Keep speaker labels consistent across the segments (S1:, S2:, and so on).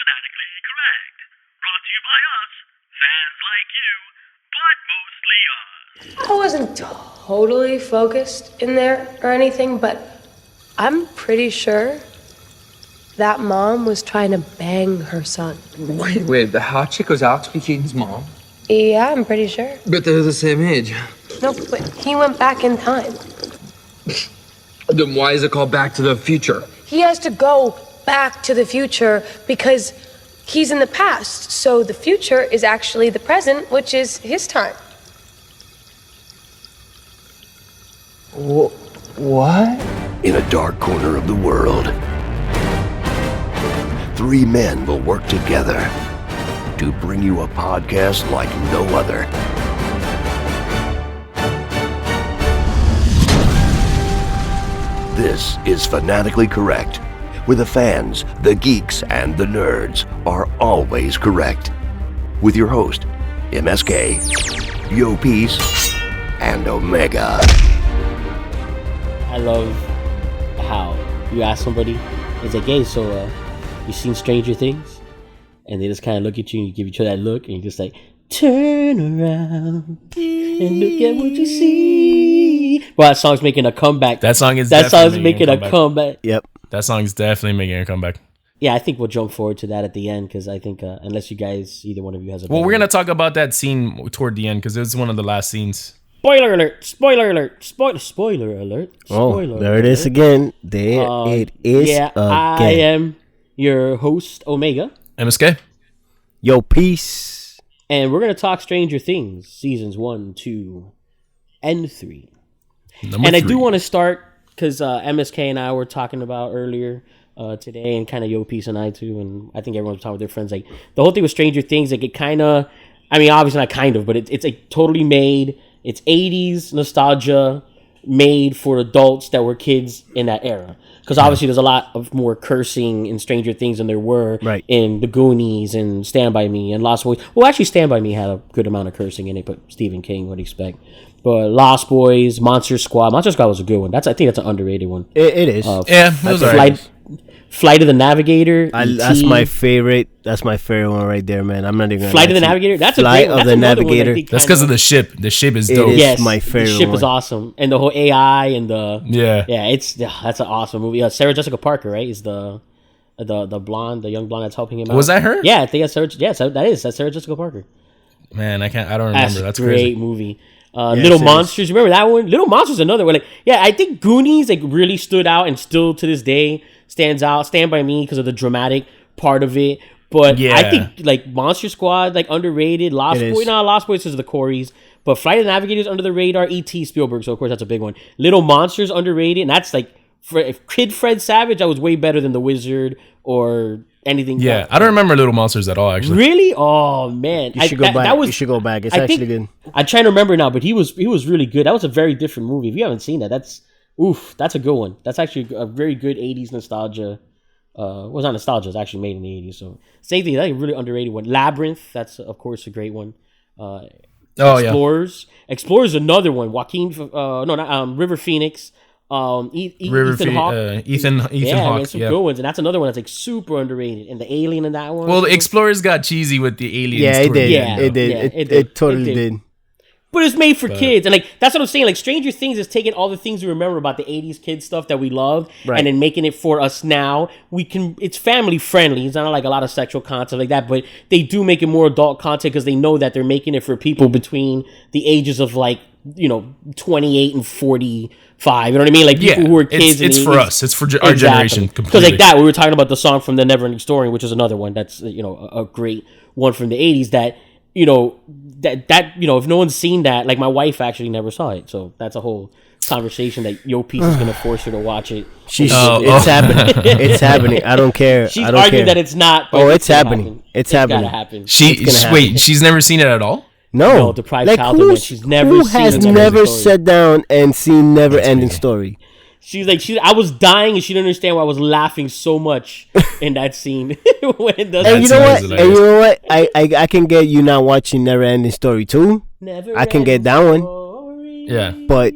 S1: Fanatically Correct. Brought to you by us, fans like you, but mostly us.
S2: I wasn't totally focused in there or anything, but I'm pretty sure that mom was trying to bang her son.
S3: Wait, the hot chick was Alex P. Keaton's mom?
S2: Yeah, I'm pretty sure.
S3: But they're the same age.
S2: No, but he went back in time.
S3: Then why is it called Back to the Future?
S2: He has to go back to the future because he's in the past. So the future is actually the present, which is his time.
S3: What?
S4: In a dark corner of the world, three men will work together to bring you a podcast like no other. This is Fanatically Correct, where the fans, the geeks, and the nerds are always correct. With your host, MSK, Yo Peace, and Omega.
S5: I love how you ask somebody, it's like, hey, so you seen Stranger Things? And they just kind of look at you and you give each other that look and you're just like, turn around and look at what you see. Well, that song's making a comeback.
S6: That song's
S5: making a comeback.
S6: Yep. That song's definitely making a comeback.
S5: Yeah, I think we'll jump forward to that at the end because I think unless you guys, either one of you has a...
S6: Well, we're going to talk about that scene toward the end because it's one of the last scenes.
S5: Spoiler alert! Spoiler alert! Spoiler alert!
S7: Spoiler there it is again. There it is again.
S5: I am your host, Omega.
S6: MSK.
S7: Yo, peace.
S5: And we're going to talk Stranger Things, seasons 1, 2, and 3.
S6: Number 3.
S5: I do want to start, because MSK and I were talking about earlier today, and kind of Yo Peace and I too, and I think everyone's talking with their friends, like, the whole thing with Stranger Things, like, it kind of, I mean, obviously not kind of, but it's like totally made... It's 80s nostalgia made for adults that were kids in that era. Because obviously there's a lot of more cursing in Stranger Things than there were in The Goonies and Stand By Me and Lost Boys. Well, actually Stand By Me had a good amount of cursing in it, but Stephen King would expect. But Lost Boys, Monster Squad. Monster Squad was a good one. I think that's an underrated one.
S7: It is.
S6: Yeah, it was alright.
S5: Flight of the Navigator.
S7: That's my favorite. That's my favorite one right there, man. I'm not even gonna
S5: Flight of the Navigator. That's a
S7: Flight
S5: great one.
S7: of the Navigator.
S6: That's because of the ship. The ship is dope.
S5: Yes,
S7: my favorite.
S5: The ship
S7: one.
S5: is awesome, and the whole AI and the
S6: yeah.
S5: That's an awesome movie. Sarah Jessica Parker, right? Is the blonde, the young blonde that's helping him out.
S6: Was that her?
S5: Yeah, I think that's Sarah. Yeah, that's Sarah Jessica Parker.
S6: Man, I don't remember. That's
S5: a great
S6: crazy.
S5: movie. Little Monsters, remember that one? Little Monsters is another one. Like, yeah, I think Goonies like really stood out and still to this day stands out. Stand By Me because of the dramatic part of it. But
S6: yeah.
S5: I think like Monster Squad, like underrated. Lost Boys is the Coreys. But Flight of the Navigator is under the radar. E.T. Spielberg, so of course that's a big one. Little Monsters underrated, and that's like if Kid Fred Savage, that was way better than The Wizard or anything.
S6: Yeah, I don't remember Little Monsters at all. Actually,
S5: really? Oh man,
S7: you should go back. You should go back. It's actually good.
S5: I'm trying to remember now, but he was really good. That was a very different movie. If you haven't seen that, that's a good one. That's actually a very good 80s nostalgia. Well, it's not nostalgia. It's actually made in the 80s. So same thing. That's a really underrated one. Labyrinth. That's of course a great one. Explorers. Yeah. Explorers is another one. River Phoenix. Ethan Hawke.
S6: Ethan Hawke.
S5: Man, some good ones, and that's another one that's like super underrated. And the alien in that one.
S6: Well, the Explorers got cheesy with the aliens.
S7: Yeah, it did.
S5: Yeah,
S7: it did. It totally did.
S5: But it's made for kids, and like that's what I'm saying. Like Stranger Things is taking all the things we remember about the '80s kids stuff that we loved, and then making it for us now. It's family friendly. It's not like a lot of sexual content like that, but they do make it more adult content because they know that they're making it for people between the ages of 28 and 45. You know what I mean? Like people who are kids.
S6: It's for us. It's for our generation.
S5: Because like that, we were talking about the song from The Neverending Story, which is another one that's a great one from the '80s that. If no one's seen that, like my wife actually never saw it, so that's a whole conversation that Yo Peace is gonna force her to watch it.
S7: It's happening. It's happening. I don't care.
S5: She's arguing that it's not.
S7: But it's happening. It's happening.
S5: Gotta happen.
S6: She's never seen it at all.
S7: No,
S5: deprived childhood. She's never
S7: who has never sat down and seen Never-Ending Story?
S5: She's like, I was dying and she didn't understand why I was laughing so much in that scene. When it does
S7: and you know what? I can get you not watching Never Ending Story too. I can get that one.
S6: Yeah.
S7: But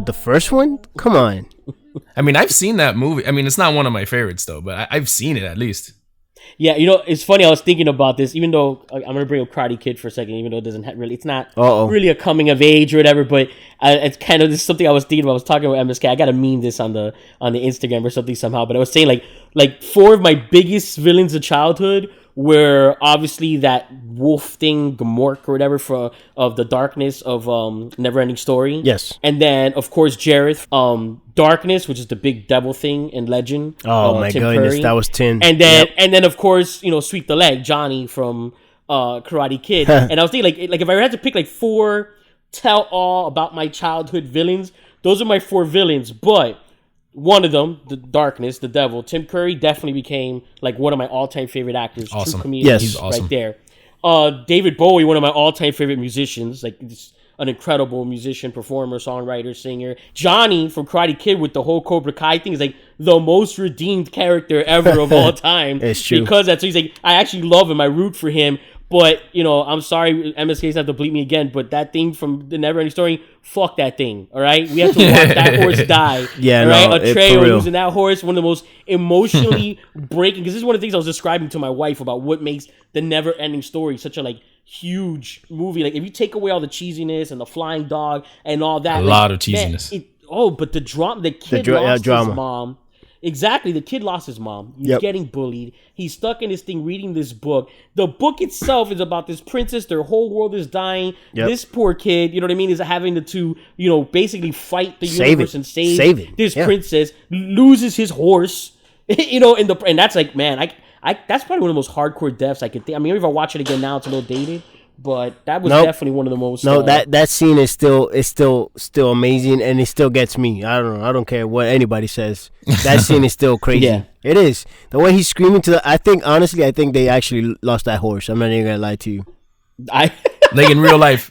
S7: the first one? Come on.
S6: I mean, I've seen that movie. I mean, it's not one of my favorites though, but I've seen it at least.
S5: Yeah, you know, it's funny. I was thinking about this, even though I'm gonna bring up Karate Kid for a second, even though it doesn't really, it's not really a coming of age or whatever. But it's kind of this is something I was thinking about. I was talking about MSK. I got to meme this on the Instagram or something somehow. But I was saying like 4 of my biggest villains of childhood were obviously that wolf thing, Gamork or whatever, of the darkness of Neverending Story.
S7: Yes.
S5: And then of course Jareth, Darkness, which is the big devil thing in Legend.
S7: Oh my
S5: Tim
S7: goodness,
S5: Curry.
S7: that was 10.
S5: And then of course, you know, Sweep the Leg, Johnny from Karate Kid. And I was thinking like if I had to pick like 4 tell all about my childhood villains, those are my 4 villains. But one of them, the Darkness, the devil, Tim Curry definitely became like one of my all-time favorite actors.
S6: Awesome.
S5: True comedian,
S7: Yes.
S6: He's awesome.
S5: right there. David Bowie, one of my all-time favorite musicians, like just an incredible musician, performer, songwriter, singer. Johnny from Karate Kid with the whole Cobra Kai thing is like the most redeemed character ever of all time.
S7: It's true.
S5: Because that's he's like, I actually love him. I root for him. But, you know, I'm sorry, MSK's have to bleep me again, but that thing from the Neverending Story, fuck that thing, all right? We have to watch that horse die.
S7: Yeah,
S5: all
S7: no,
S5: right?
S7: for
S5: Atreyu
S7: real.
S5: losing that horse, one of the most emotionally breaking, because this is one of the things I was describing to my wife about what makes the Neverending Story such a, like, huge movie. Like, if you take away all the cheesiness and the flying dog and all that.
S6: A lot of cheesiness.
S5: But the drama, the kid lost his mom. Exactly. The kid lost his mom. He's getting bullied. He's stuck in this thing reading this book. The book itself is about this princess. Their whole world is dying. This poor kid, you know what I mean, is having to you know, basically fight the universe and save this princess. Loses his horse, you know, and that's like, man, I that's probably one of the most hardcore deaths I could think. I mean, if I watch it again now, it's a little dated. But that was definitely one of the most.
S7: That scene is still amazing, and it still gets me. I don't know. I don't care what anybody says. That scene is still crazy.
S5: Yeah.
S7: It is. The way he's screaming to I think they actually lost that horse. I'm not even gonna lie to you.
S6: Like in real life.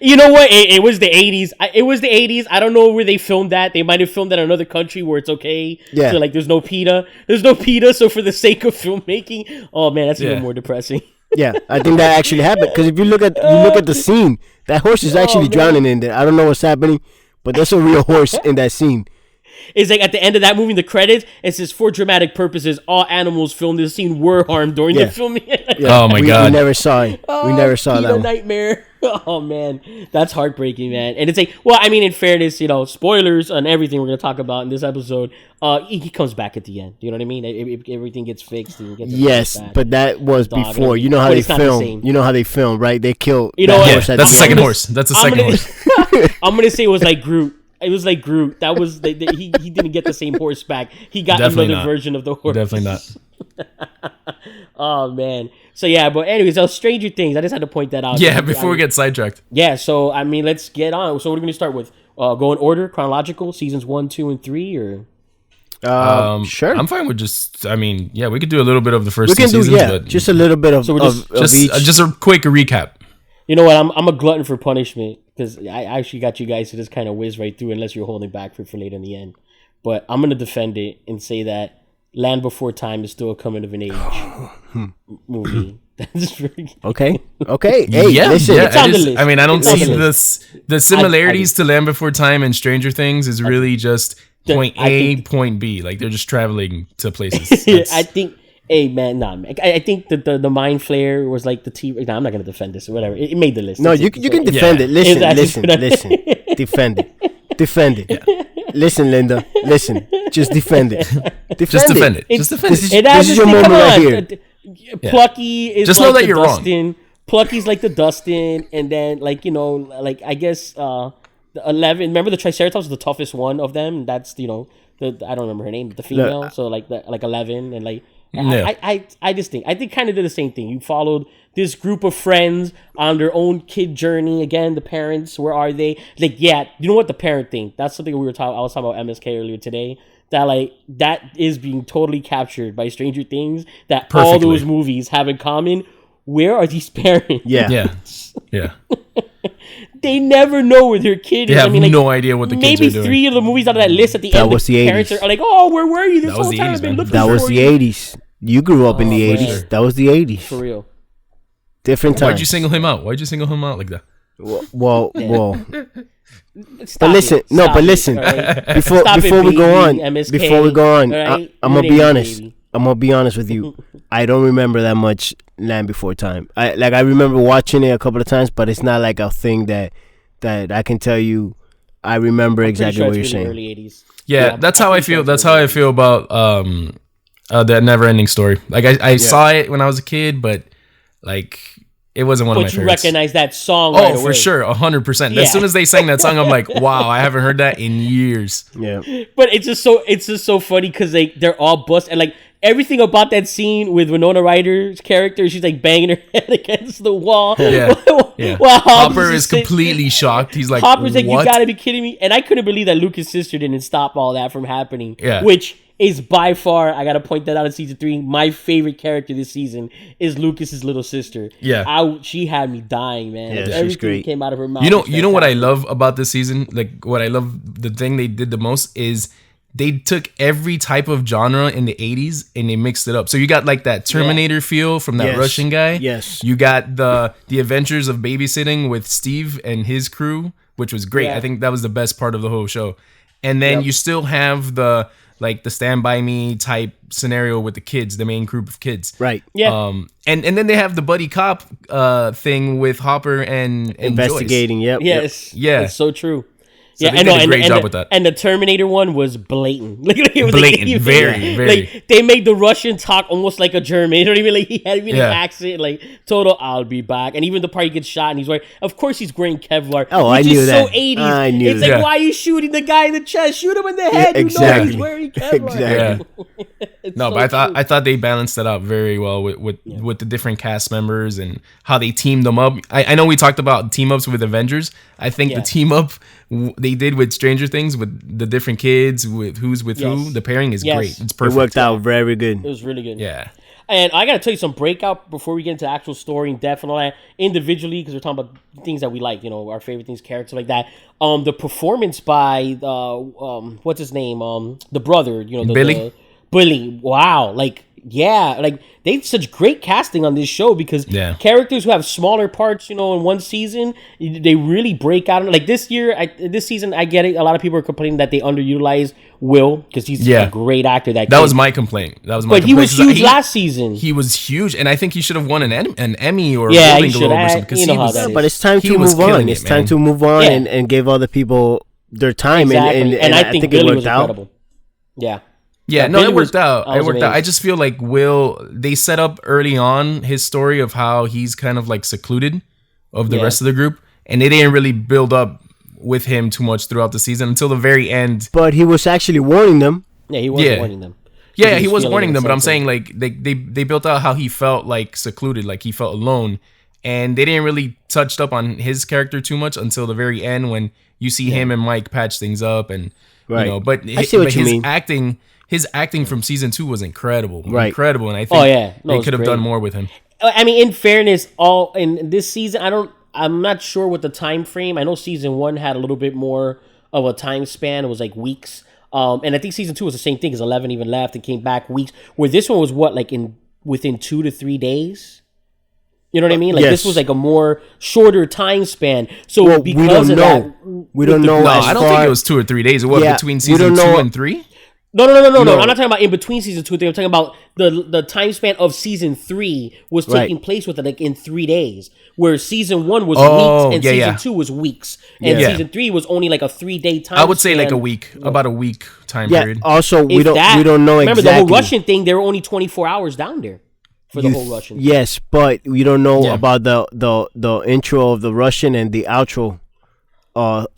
S5: You know what? It was the 80s. It was the 80s. I don't know where they filmed that. They might have filmed that in another country where it's okay.
S7: Yeah.
S5: So like there's no PETA. There's no PETA. So for the sake of filmmaking, oh man, that's even more depressing.
S7: Yeah, I think that actually happened because if you look at the scene, that horse is actually drowning in there. I don't know what's happening, but there's a real horse in that scene.
S5: It's like at the end of that movie, in the credits, it says, for dramatic purposes, all animals filmed in the scene were harmed during the filming.
S6: Oh my God.
S7: We never saw it. We never saw that one.
S5: Nightmare. Oh man, that's heartbreaking, man. And it's like, well, I mean, in fairness, you know, spoilers on everything we're gonna talk about in this episode. He comes back at the end. You know what I mean? Everything gets fixed. And
S7: Yes, but that was before. You know how they film. You know how they film, right? They kill.
S5: You know,
S6: that's the second horse. That's the second horse.
S5: I'm gonna say it was like Groot. It was like Groot. That was he didn't get the same horse back. He got another version of the horse.
S6: Definitely not.
S5: Oh man. So yeah, but anyways, those Stranger Things. I just had to point that out.
S6: Yeah, before we get sidetracked.
S5: Yeah, so I mean, let's get on. So what are we gonna start with? Go in order, chronological, seasons 1, 2, and 3, or
S7: sure.
S6: I'm fine with just. I mean, yeah, we could do a little bit of the first two seasons.
S5: Yeah,
S7: just a little bit of,
S5: so
S7: of each.
S6: Just a quick recap.
S5: You know what? I'm a glutton for punishment because I actually got you guys to just kind of whiz right through unless you're holding back for later in the end. But I'm gonna defend it and say that Land Before Time is still a coming of an age movie. That's very
S7: okay. Hey,
S6: yeah,
S7: listen.
S6: yeah,
S5: it's on the list.
S6: I mean, I don't
S5: It's on
S6: see
S5: the
S6: the similarities to Land Before Time and Stranger Things is really just point A, point B. Like they're just traveling to places.
S5: I think. Hey man, nah, man. I think that the Mind Flayer was like the T. Nah, I'm not gonna defend this or whatever. It made the list.
S7: No, you can defend it. Listen. Defend it. Yeah. Listen, Linda. Listen. Just defend it.
S6: Just defend it. Just defend it.
S7: This is your moment right here.
S5: Plucky is
S6: just
S5: like
S6: know that
S5: the
S6: you're
S5: Dustin.
S6: wrong.
S5: Plucky's like the Dustin, and then like you know, like I guess the 11. Remember the Triceratops was the toughest one of them. That's I don't remember her name, the female. So like 11 and like.
S6: Yeah.
S5: I just think kind of did the same thing. You followed this group of friends on their own kid journey. Again, the parents, where are they? Like, yeah, you know what? The parent thing. That's something I was talking about MSK earlier today. That is being totally captured by Stranger Things. That
S6: Perfectly.
S5: All those movies have in common. Where are these parents?
S6: Yeah.
S5: They never know where their kid is.
S6: They have no idea what the kids are doing.
S5: Maybe 3 of the movies out of that list at the end.
S7: Was the
S5: parents
S7: 80s.
S5: are like, "Oh, where were you this
S6: That was
S5: whole
S6: the
S5: time?
S6: 80s,
S5: I've been
S6: man.
S5: looking
S7: That
S5: for
S7: was the
S5: you."
S7: 80s. You grew up in the 80s.
S6: Sure.
S7: That was the 80s.
S5: For real.
S7: Different times.
S6: Why'd you single him out? Why'd you single him out like that?
S7: Well.
S5: Stop
S7: But listen,
S5: it.
S7: no,
S5: Stop
S7: but
S5: it,
S7: listen.
S5: all right?
S7: Before
S5: Stop
S7: we
S5: it,
S7: go on,
S5: MSK,
S7: before we go on,
S5: all right?
S7: I'm gonna
S5: Ruining
S7: be
S5: it,
S7: honest.
S5: baby.
S7: I'm gonna be honest with you. I don't remember that much Land Before Time. I remember watching it a couple of times, but it's not like a thing that I can tell you. I remember exactly what you're saying.
S5: Early 80s.
S6: Yeah, that's how I feel. That's how I feel about that Never Ending Story. Like I saw it when I was a kid, but like it wasn't one of my favorites.
S5: But you recognize that song
S6: right
S5: away.
S6: For sure, 100%. As soon as they sang that song, I'm like, wow, I haven't heard that in years.
S7: Yeah.
S5: But it's just so funny because they're all bust and like everything about that scene with Winona Ryder's character, she's like banging her head against the wall.
S6: Yeah.
S5: While
S6: Hopper is completely shocked. He's like,
S5: Hopper's like,
S6: what?
S5: You gotta be kidding me. And I couldn't believe that Lucas' sister didn't stop all that from happening.
S6: Yeah.
S5: Which is by far, I gotta point that out in season 3, my favorite character this season is Lucas's little sister.
S6: Yeah.
S5: She had me dying, man.
S7: Yeah,
S5: like,
S7: she's
S5: everything
S7: great.
S5: came out of her mouth.
S6: You know what I love about this season? Like what I love, the thing they did the most is they took every type of genre in the 80s and they mixed it up. So you got like that Terminator feel from that Russian guy.
S7: Yes.
S6: You got the Adventures of Babysitting with Steve and his crew, which was great.
S5: Yeah.
S6: I think that was the best part of the whole show. And then you still have the Stand By Me type scenario with the kids, the main group of kids.
S7: Right.
S5: Yeah.
S6: And then they have the buddy cop thing with Hopper and
S7: Investigating.
S6: Joyce.
S7: Yep.
S5: Yes.
S6: Yeah.
S5: It's so true.
S6: So they did a great job with that.
S5: And the Terminator one was blatant. Like, it was
S6: Blatant,
S5: like,
S6: very.
S5: Like they made the Russian talk almost like a German. You know what I mean? Like he had even an accent, like total. I'll be back. And even the part he gets shot and he's wearing. Of course, he's wearing Kevlar.
S7: Oh,
S5: which
S7: I knew
S5: is
S7: that.
S5: So 80s.
S7: I knew
S5: it's
S7: that.
S5: like, why are you shooting the guy in the chest? Shoot him in the head.
S7: Yeah,
S5: You know
S7: exactly.
S5: he's wearing Kevlar.
S7: Exactly.
S6: No, but I thought they balanced that out very well with the different cast members and how they teamed them up. I know we talked about team ups with Avengers. I think the team up they did with Stranger Things with the different kids with who's with who. The pairing is great. It's perfect.
S7: It worked out very good.
S5: It was really good.
S6: Yeah.
S5: And I gotta tell you some breakout before we get into the actual story and definitely individually because we're talking about things that we like, you know, our favorite things, characters like that. The performance by what's his name? The brother, you know,
S6: Billy.
S5: Billy. Wow, like they did such great casting on this show because characters who have smaller parts, you know, in one season, they really break out. Like this season, I get it. A lot of people are complaining that they underutilized Will because he's a great actor. That
S6: was my complaint.
S5: But he was huge last season.
S6: He was huge, and I think he should have won an Emmy or
S5: Golden
S6: Globe or something. Because
S7: but it's time to move on. It's time to move on and give other people their time.
S5: Exactly. And I think Billy
S7: it worked
S5: was incredible.
S7: out.
S5: Yeah.
S6: Yeah, no,
S5: Billy
S6: it worked out. It worked out.
S5: amazing.
S6: I just feel like they set up early on his story of how he's kind of like secluded of the rest of the group, and they didn't really build up with him too much throughout the season until the very end.
S7: But he was actually warning them.
S5: Yeah, he was warning them.
S6: Yeah, he was warning them, but I'm saying like they built out how he felt like secluded, like he felt alone, and they didn't really touched up on his character too much until the very end when you see him and Mike patch things up and you know. But
S7: I see what you
S6: his
S7: mean.
S6: His acting from season 2 was incredible, and I think they could have done more with him.
S5: I mean, in fairness, in this season, I'm not sure what the time frame. I know season 1 had a little bit more of a time span. It was like weeks. And I think season 2 was the same thing because 11 even left and came back weeks. Where this one was within 2 to 3 days. You know what I mean? Like this was like a more shorter time span. So because of that,
S7: we don't know.
S6: No, I don't think it was 2 or 3 days. It was between season 2 and 3.
S5: No. I'm not talking about in between season 2 and 3. I'm talking about the time span of season 3 was taking place with it like in 3 days, where season 1 was weeks and season 2 was weeks, and season 3 was only like a 3-day time.
S6: I would say
S5: span.
S6: like a week, about a week time period.
S7: Also, we don't know
S5: remember
S7: exactly.
S5: the whole Russian thing. They were only 24 hours down there for the whole Russian.
S7: Yes, but we don't know about the intro of the Russian and the outro.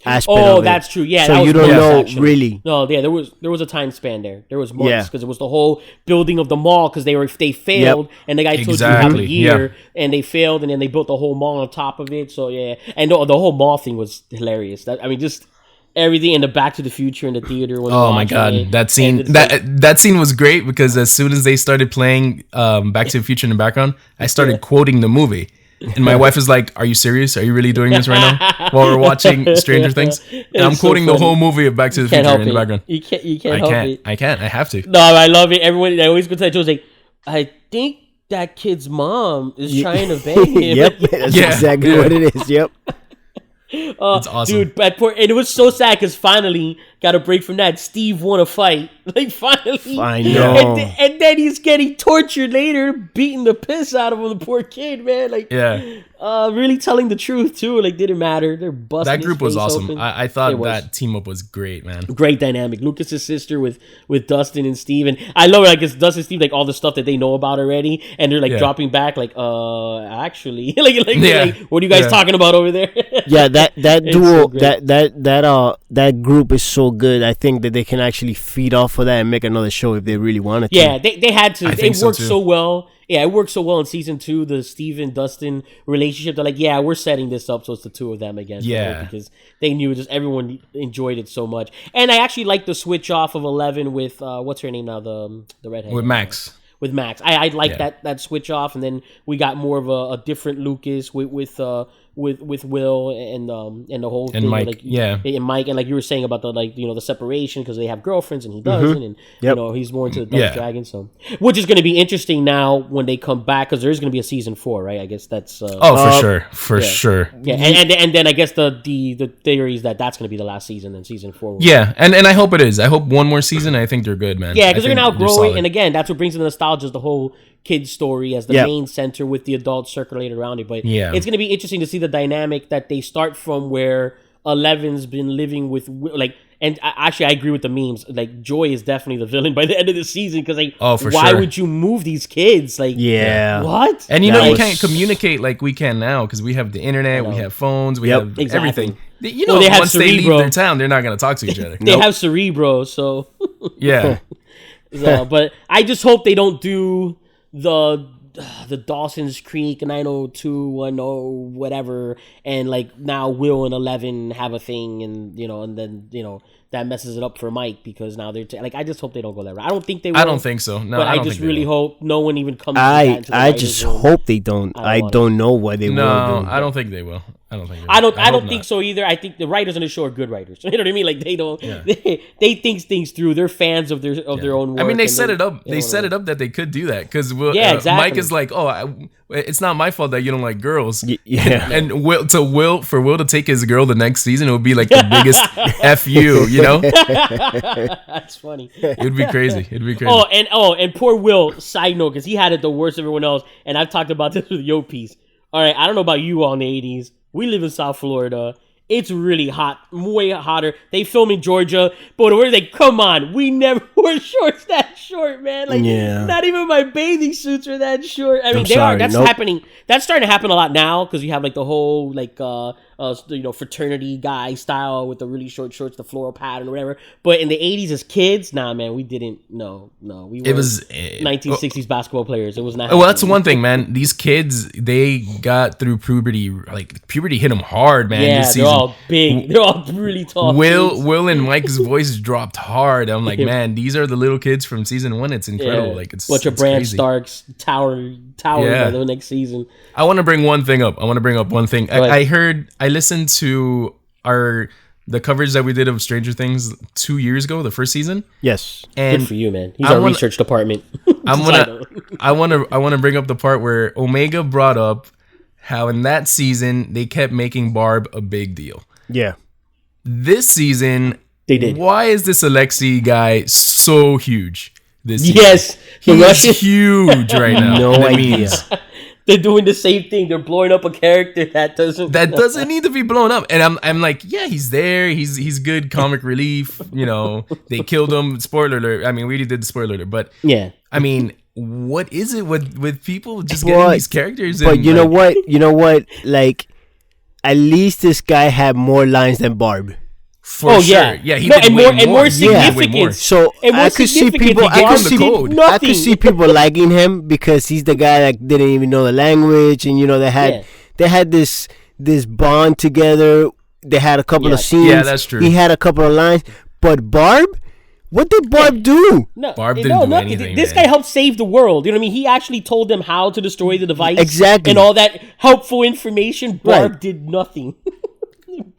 S7: Aspect of it.
S5: That's true. Yeah,
S7: so
S5: that was
S7: you don't know
S5: actually.
S7: really.
S5: No, yeah, there was a time span there. There was months because it was the whole building of the mall because they failed and the guy told you have a year and they failed and then they built the whole mall on top of it. So yeah, and the whole mall thing was hilarious. Just everything in the Back to the Future in the theater. When
S6: my god, that scene that scene was great because as soon as they started playing Back to the Future in the background, I started quoting the movie. And my wife is like, "Are you serious? Are you really doing this right now?" While we're watching Stranger Things, and I'm quoting the whole movie of Back to the Future in the background.
S5: You can't help it.
S6: I can't. I have to.
S5: No, I love it. Everyone, I always go to that joke like, I think that kid's mom is trying to bang him.
S7: Yep, that's exactly what it is. Yep.
S6: It's awesome,
S5: dude. And it was so sad because finally got a break from that. Steve won a fight, like finally.
S7: I know.
S5: And then he's getting tortured later, beating the piss out of him. The poor kid, man. Like, really telling the truth too. Like, didn't matter. They're busting.
S6: That group was awesome.
S5: Open.
S6: I thought that team up was great, man.
S5: Great dynamic. Lucas's sister with Dustin and Steve, and I love it. Like, it's Dustin and Steve, like all the stuff that they know about already, and they're like dropping back, like, actually, like, what are you guys talking about over there?
S7: Yeah, that duo,
S5: so
S7: that group is so good. I think that they can actually feed off of that and make another show if they really wanted to.
S5: Yeah, they had to. They worked
S6: so
S5: well. Yeah, it worked so well in season 2, the Steve and Dustin relationship. They're like, we're setting this up so it's the two of them against because they knew just everyone enjoyed it so much. And I actually like the switch off of 11 with what's her name now, the redhead
S6: with Max.
S5: With Max, I like that switch off, and then we got more of a different Lucas with Will and the whole
S6: and
S5: thing,
S6: Mike,
S5: like,
S6: and
S5: Mike, and like you were saying about the the separation because they have girlfriends and he doesn't, and he's more into the Double Dragon, so which is going to be interesting now when they come back because there is going to be a season 4, right? I guess that's
S6: for sure.
S5: Yeah, and then I guess the theory is that's going to be the last season, and season 4.
S6: Yeah, and I hope it is. I hope one more season. I think they're good, man.
S5: Yeah, because they're going to outgrow it, and again, that's what brings in the nostalgia, is the whole kid story as the main center with the adults circulated around it. But it's going to be interesting to see the dynamic that they start from, where 11's been living with, like, and actually I agree with the memes. Like, Joy is definitely the villain by the end of the season because, like, why would you move these kids? Like, what?
S6: And you can't communicate like we can now because we have the internet, we have phones, we have everything.
S5: They have
S6: once they leave their town, they're not going to talk to each other.
S5: They have Cerebro, so
S6: yeah.
S5: But I just hope they don't do the Dawson's Creek 90210 whatever, and like now Will and 11 have a thing, and and then that messes it up for Mike because now they're like, I just hope they don't go that route. I don't think they will.
S6: I don't think so. No,
S5: but I just really hope no one even comes. I
S7: just hope they don't. I don't know why they will.
S6: No, I don't think they will. I
S5: don't think so either. I think the writers on the show are good writers. You know what I mean? Like, they don't. Yeah. They think things through. They're fans of their own work.
S6: I mean, they set it up. They set it up that they could do that because exactly. Mike is like, it's not my fault that you don't like girls.
S7: Yeah.
S6: And Will to take his girl the next season, it would be like the biggest fu.
S5: That's funny.
S6: It'd be crazy.
S5: And poor Will. Side note, because he had it the worst of everyone else. And I've talked about this with Yo Piece. All right, I don't know about you all in the 80s. We live in South Florida. It's really hot, way hotter. They film in Georgia, but we're like, come on, we never wore shorts that short, man. Like, not even my bathing suits are that short. I mean, that's happening. That's starting to happen a lot now because you have like the whole fraternity guy style with the really short shorts, the floral pattern or whatever. But in the 80s as kids, nah, man, we didn't. No, we were 1960s basketball players. It was not.
S6: Well, that's one thing, man. These kids, they got through puberty. Like, puberty hit them hard, man.
S5: Yeah,
S6: this season.
S5: They're all big. They're all really tall.
S6: Will and Mike's voice dropped hard. I'm like, man, these are the little kids from season 1. It's incredible.
S5: Yeah.
S6: Like, it's
S5: bunch of Bran Starks tower by the next season.
S6: I want to bring one thing up. I listened to the coverage that we did of Stranger Things 2 years ago, the first season.
S7: Yes,
S5: and good for you, man. He's our research department.
S6: I want to bring up the part where Omega brought up how in that season they kept making Barb a big deal.
S7: Yeah.
S6: This season
S5: they did.
S6: Why is this Alexei guy so huge? This season?
S5: Yes,
S6: he's huge right now.
S7: No idea.
S5: They're doing the same thing. They're blowing up a character that doesn't
S6: need to be blown up. And I'm like, yeah, he's there. He's good comic relief. They killed him. Spoiler alert. I mean, we already did the spoiler alert, but
S5: yeah.
S6: I mean, what is it with people just getting these characters?
S7: But you know what? Like, at least this guy had more lines than Barb.
S6: For sure. Yeah, he did
S5: more significance.
S7: So I could see people. I could see people liking him because he's the guy that didn't even know the language, and they had this bond together. They had a couple of scenes.
S6: Yeah, that's true.
S7: He had a couple of lines, but Barb. What did Barb do?
S5: No,
S6: Barb didn't do anything.
S5: This guy helped save the world. You know what I mean? He actually told them how to destroy the device.
S7: Exactly.
S5: And all that helpful information. Barb did nothing.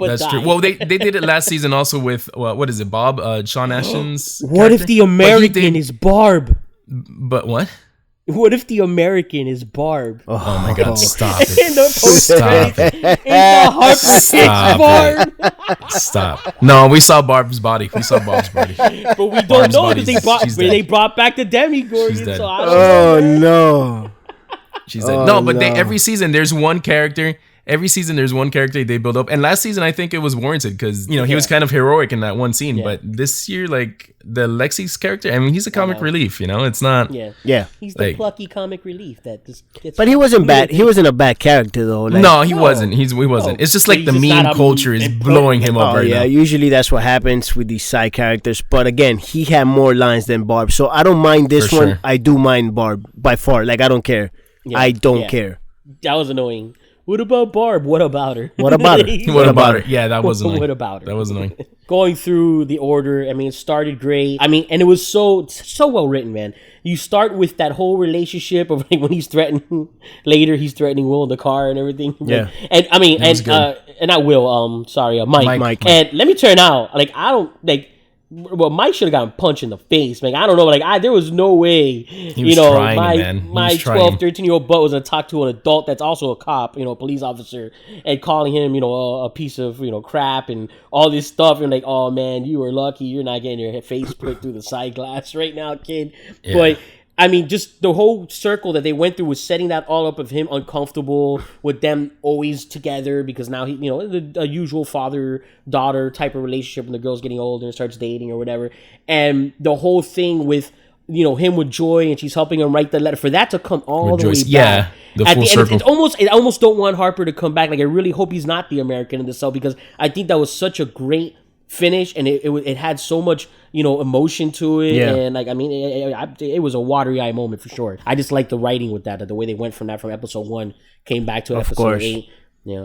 S6: That's true. Well, they did it last season also with what is it, Bob? Sean Ashton's.
S5: What if the American is Barb?
S6: But what?
S5: What if the American is Barb?
S6: Oh my God! Stop
S5: In
S6: it!
S5: the
S6: Stop it!
S5: It's the Harper
S6: Stop
S5: Barb.
S6: Stop! No, we saw Barb's body. We saw Barb's body.
S5: But we don't
S6: Barb's
S5: know because
S6: body's-
S5: they brought back the Demogorgon.
S6: She's dead.
S5: So I don't know.
S7: no.
S6: She's dead. No, but every season there's one character. Every season there's one character they build up, and last season I think it was warranted because he was kind of heroic in that one scene.
S5: Yeah.
S6: But this year, like the Lexi's character, I mean, he's a comic relief. It's not.
S5: Yeah. He's the
S6: Like-
S5: plucky comic relief that just gets.
S7: But he wasn't bad. He wasn't a bad character though. Like,
S6: No, he wasn't. He wasn't. It's just
S5: But
S6: like
S5: he's
S6: the
S5: just
S6: meme
S5: not a
S6: culture is
S5: important-
S6: blowing him up
S7: Oh
S6: right
S7: yeah,
S6: now.
S7: usually that's what happens with these side characters. But again, he had more lines than Barb, so I don't mind this
S6: For
S7: one.
S6: sure.
S7: I do mind Barb by far. Like I don't care. I don't care.
S5: That was annoying. What about Barb? What about her?
S7: What about her?
S6: What about it? Yeah, that was annoying.
S5: What about her?
S6: That was annoying.
S5: Going through the order, I mean, it started great. I mean, and it was so well written, man. You start with that whole relationship of like when he's threatening Will in the car and everything.
S7: Yeah.
S5: And I mean,
S6: was good.
S5: and not Will, Mike.
S7: Mike.
S5: And let me turn out, like, I don't, like, well, Mike should have gotten punched in the face, man. I don't know, like, there was no way,
S6: was trying, man. He
S5: my
S6: was
S5: 12,
S6: trying.
S5: 13-year-old butt was going to talk to an adult that's also a cop, a police officer, and calling him, a piece of, crap and all this stuff. And like, oh, man, you were lucky. You're not getting your face pricked through the side glass right now, kid.
S6: Yeah.
S5: But I mean, just the whole circle that they went through was setting that all up of him uncomfortable with them always together because now he, the usual father-daughter type of relationship when the girl's getting older and starts dating or whatever. And the whole thing with, him with Joy and she's helping him write the letter, for that to come all
S6: With
S5: the way
S6: Joyce,
S5: back.
S6: yeah, the
S5: At
S6: full
S5: end,
S6: circle.
S5: I almost don't want Harper to come back. Like, I really hope he's not the American in the cell because I think that was such a great finish and it had so much emotion to it.
S7: Yeah.
S5: And like, I mean, it was a watery eye moment for sure. I just like the writing with that the way they went from episode 1 came back to episode
S7: course.
S5: 8.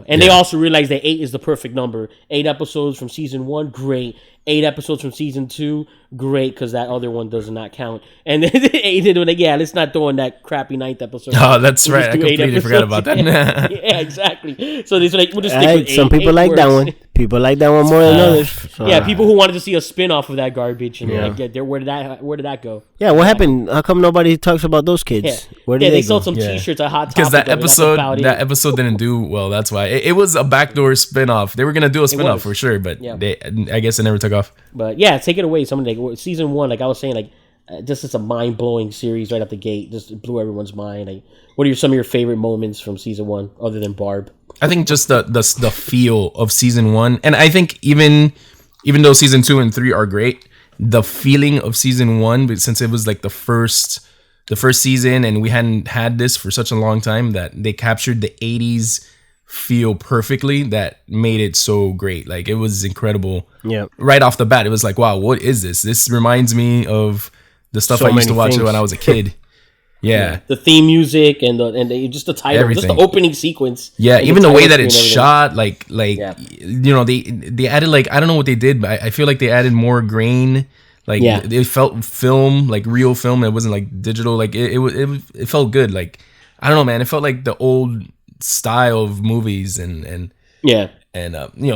S5: And they also realized that 8 is the perfect number. 8 episodes from season 1, great. 8 episodes from season 2, great, because that other one does not count. And then 8 did like, let's not throw in that crappy 9th episode.
S6: Oh, that's
S5: We'll
S6: right.
S5: just
S6: I
S5: do 8
S6: completely forgot about
S5: episodes.
S6: that.
S5: Yeah, exactly. So they like, we'll just stick with 8.
S7: Some people
S5: 8
S7: like that
S5: works.
S7: one. People like that one more than others. So,
S5: Yeah, people who wanted to see a spin-off of that garbage, and
S7: Yeah.
S5: where did that go?
S7: Yeah, what happened? How come nobody talks about those kids?
S5: Yeah,
S7: Where did
S5: they
S7: go?
S5: sold some T-shirts at Hot Topic.
S6: Because that
S5: of it, that's about it.
S6: episode didn't do well. That's why it was a backdoor spinoff. They were gonna do a spinoff
S5: was.
S6: for sure, but
S5: Yeah.
S6: I guess it never took off.
S5: But yeah, take it away. Something like season 1, like I was saying, like just it's a mind-blowing series right out the gate. Just it blew everyone's mind. Like, what are some of your favorite moments from season 1 other than Barb?
S6: I think just the feel of season 1, and I think even though season 2 and 3 are great, the feeling of season 1, but since it was like the first season and we hadn't had this for such a long time, that they captured the 80s feel perfectly, that made it so great. Like, it was incredible.
S7: Yeah.
S6: Right off the bat, it was like, wow, what is this? This reminds me of the stuff
S7: So
S6: I used to
S7: many
S6: watch
S7: things.
S6: when I was a kid. Yeah.
S5: The theme music and just the title,
S6: Everything.
S5: just the opening sequence.
S6: Yeah,
S5: and
S6: even the way
S5: title
S6: that it's
S5: screen and
S6: shot, like
S5: Yeah.
S6: they added, like, I don't know what they did, but I feel like they added more grain. Like,
S5: Yeah.
S6: it felt film, like real film. It wasn't like digital. Like it felt good. Like, I don't know, man. It felt like the old style of movies and
S5: yeah.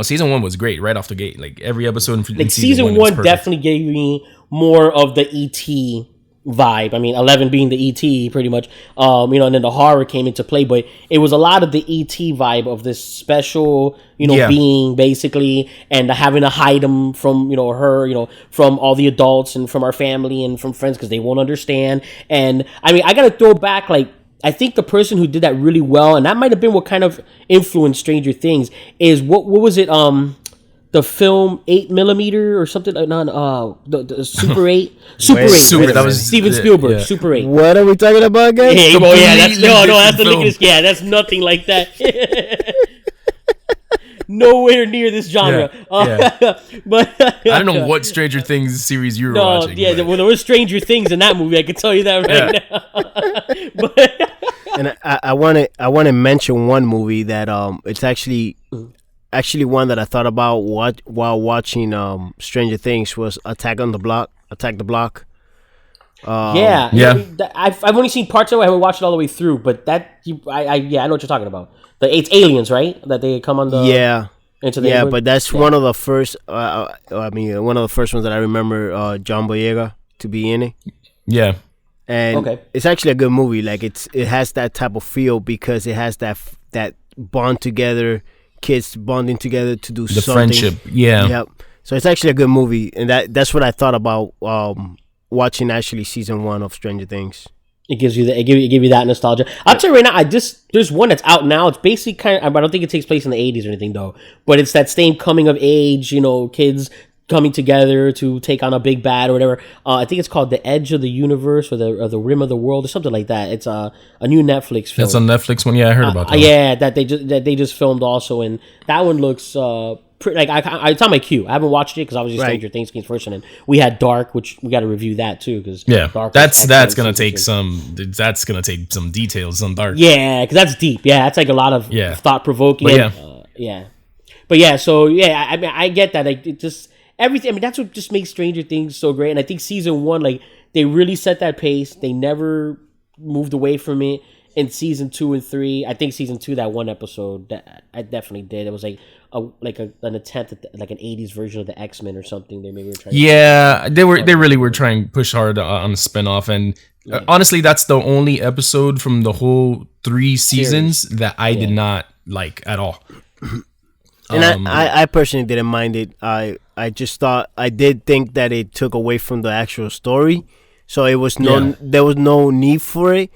S6: season 1 was great right off the gate. Like, every episode in
S5: Like
S6: season
S5: season
S6: 1 was
S5: one
S6: perfect.
S5: definitely gave me more of the ET vibe. I mean, 11 being the ET pretty much. And then the horror came into play, but it was a lot of the ET vibe of this special,
S6: Yeah.
S5: being basically, and having to hide them from, her, from all the adults and from our family and from friends because they won't understand. And I mean, I gotta throw back, like, I think the person who did that really well, and that might have been what kind of influenced Stranger Things, is what was it? The film 8mm or something. The Super 8. Super 8.
S6: Super, that was
S5: Steven Spielberg.
S6: yeah.
S5: Super 8.
S7: What are we talking about again?
S5: Hey, well, yeah, that's
S6: different
S5: the
S6: film.
S5: biggest. Yeah, that's nothing like that. Nowhere near this genre.
S6: Yeah.
S5: But
S6: I don't know what Stranger Things series you were watching.
S5: yeah,
S6: but-
S5: well, there was Stranger Things in that movie. I can tell you that right now. But
S7: And I want to mention one movie that it's actually one that I thought about while watching Stranger Things was Attack the Block.
S5: yeah.
S6: Yeah.
S5: I've only seen parts of it. I haven't watched it all the way through. But I know what you're talking about. It's aliens, right? That they come on the into the neighborhood?
S7: but that's one of the first. One of the first ones that I remember John Boyega to be in it.
S6: Yeah.
S7: and it's actually a good movie. Like it has that type of feel because it has that bond together, kids bonding together to do
S6: the
S7: something.
S6: friendship. Yeah.
S7: Yep. So it's actually a good movie, and that's what I thought about watching actually season 1 of Stranger Things.
S5: It gives you that nostalgia. I'll tell you right now, there's one that's out now. It's basically kind of, I don't think it takes place in the 80s or anything though, but it's that same coming of age, kids coming together to take on a big bad or whatever. I think it's called The Edge of the Universe or the Rim of the World or something like that. It's a new Netflix film.
S6: That's a Netflix one. Yeah, I heard about that.
S5: Yeah, that they just filmed also, and that one looks like it's on my queue. I haven't watched it because obviously Stranger Things came first, and then we had Dark, which we got to review that too because
S6: Dark that's gonna take some details on Dark.
S5: Yeah, because that's deep. Yeah, that's like a lot of thought provoking. But yeah, so yeah, I mean, I get that. Like, it just everything. I mean, that's what just makes Stranger Things so great. And I think season 1, like, they really set that pace. They never moved away from it. In season 2 and 3, I think season 2, that one episode that I definitely did. It was like an attempt at like an 80s version of the X-Men or something. They maybe were trying.
S6: They really were trying to push hard on the spinoff, and honestly, that's the only episode from the whole 3 seasons that I did not like at all.
S7: And I personally didn't mind it. I just thought I did think that it took away from the actual story, so it was there was no need for it.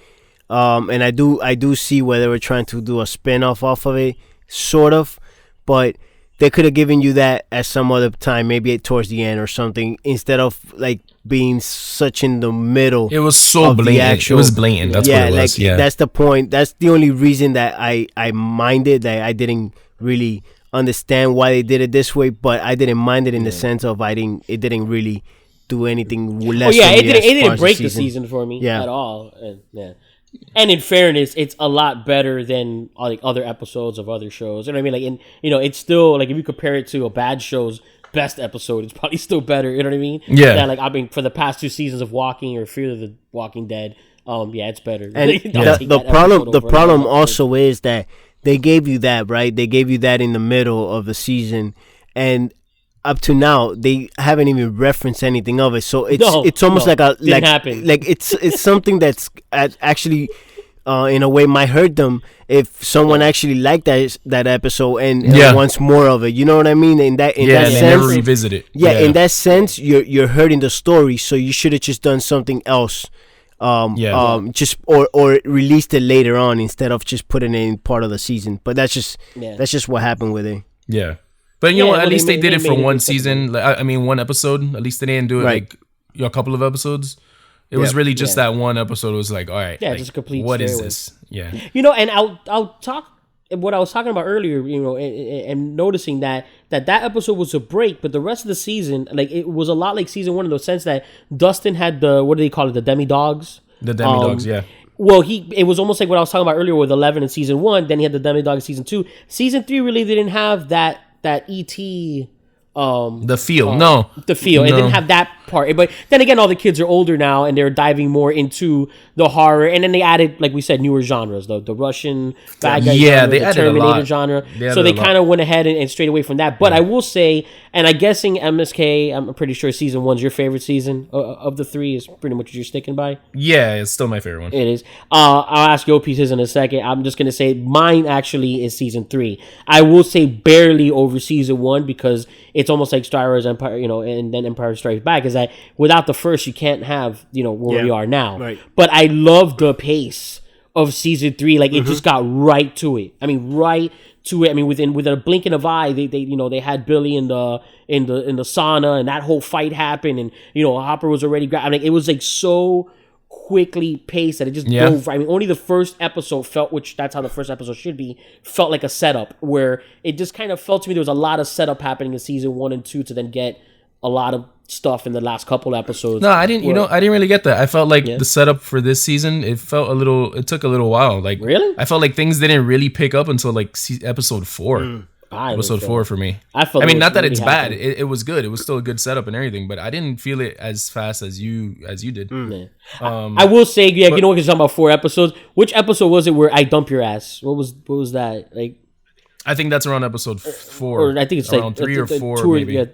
S7: And I do see where they were trying to do a spin-off off of it, sort of, but they could have given you that at some other time, maybe towards the end or something, instead of like being such in the middle.
S6: It was so blatant. It was blatant. That's what it was.
S7: That's the point. That's the only reason that I minded, that I didn't really understand why they did it this way, but I didn't mind it in the sense of it didn't really do anything less.
S5: It didn't break the season for me at all. And in fairness, it's a lot better than like other episodes of other shows. You know what I mean? Like, it's still like if you compare it to a bad show's best episode, it's probably still better. You know what I mean?
S6: Yeah.
S5: And like, I mean, for the past 2 seasons of Walking or Fear of the Walking Dead, it's better.
S7: And the problem also is that they gave you that, right? They gave you that in the middle of the season, and up to now they haven't even referenced anything of it. So it's almost like it's something that's actually in a way might hurt them if someone actually liked that episode and wants more of it. You know what I mean? In that sense,
S6: never revisit it.
S7: In that sense, you're hurting the story. So you should have just done something else. Just or released it later on instead of just putting it in part of the season. But that's just what happened with it.
S6: Yeah. But you know what? At least they did it for one season. I mean, one episode. At least they didn't do it like a couple of episodes. It was really just that one episode. Was like, all right,
S5: just a complete.
S6: What is this? Yeah.
S5: And I'll talk what I was talking about earlier. And noticing that episode was a break, but the rest of the season, like, it was a lot like season 1 in the sense that Dustin had the, what do they call it? The demi-dogs.
S6: The demi-dogs, yeah.
S5: Well, it was almost like what I was talking about earlier with 11 in season 1. Then he had the demi-dogs in season 2. Season 3 really didn't have that E.T.
S6: The feel.
S5: It didn't have that part. But then again, all the kids are older now and they're diving more into the horror. And then they added, like we said, newer genres, the Russian bad guy genre,
S6: they
S5: the
S6: added
S5: Terminator genre. So they kind of went ahead and strayed away from that. But I will say, and I'm guessing MSK, I'm pretty sure season 1's your favorite season of the 3 is pretty much what you're sticking by.
S6: Yeah, it's still my favorite one.
S5: It is. I'll ask Yopi's his in a second. I'm just going to say mine actually is season 3. I will say barely over season 1 because it's almost like Star Wars Empire, and then Empire Strikes Back, is that without the first, you can't have, where we are now. Right. But I love the pace of season 3. Like, it just got right to it. I mean, right to it. I mean, within a blink of an eye, they had Billy in the sauna, and that whole fight happened, and Hopper was already it was like so quickly paced that it just dove. I mean, only the first episode felt, which that's how the first episode should be, felt like a setup, where it just kind of felt to me there was a lot of setup happening in season 1 and 2 to then get a lot of stuff in the last couple episodes.
S6: No, I didn't. I didn't really get that. I felt like the setup for this season, it took a little while. Like,
S5: really,
S6: I felt like things didn't really pick up until like episode 4. Episode 4 for me. I mean, not that it's bad. It was good. It was still a good setup and everything, but I didn't feel it as fast as you did.
S5: I will say, because you're talking about 4 episodes. Which episode was it where I dump your ass? What was that like?
S6: I think that's around episode 4.
S5: Or I think it's
S6: around
S5: like
S6: 3 or 4,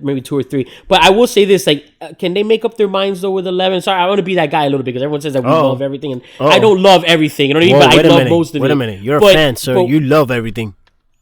S5: maybe 2 or 3. But I will say this: like, can they make up their minds though with 11? Sorry, I want to be that guy a little bit because everyone says that we love everything, and I don't love everything. You know what I mean? But I love most of it.
S7: Wait a minute, you're a fan, sir. You love everything.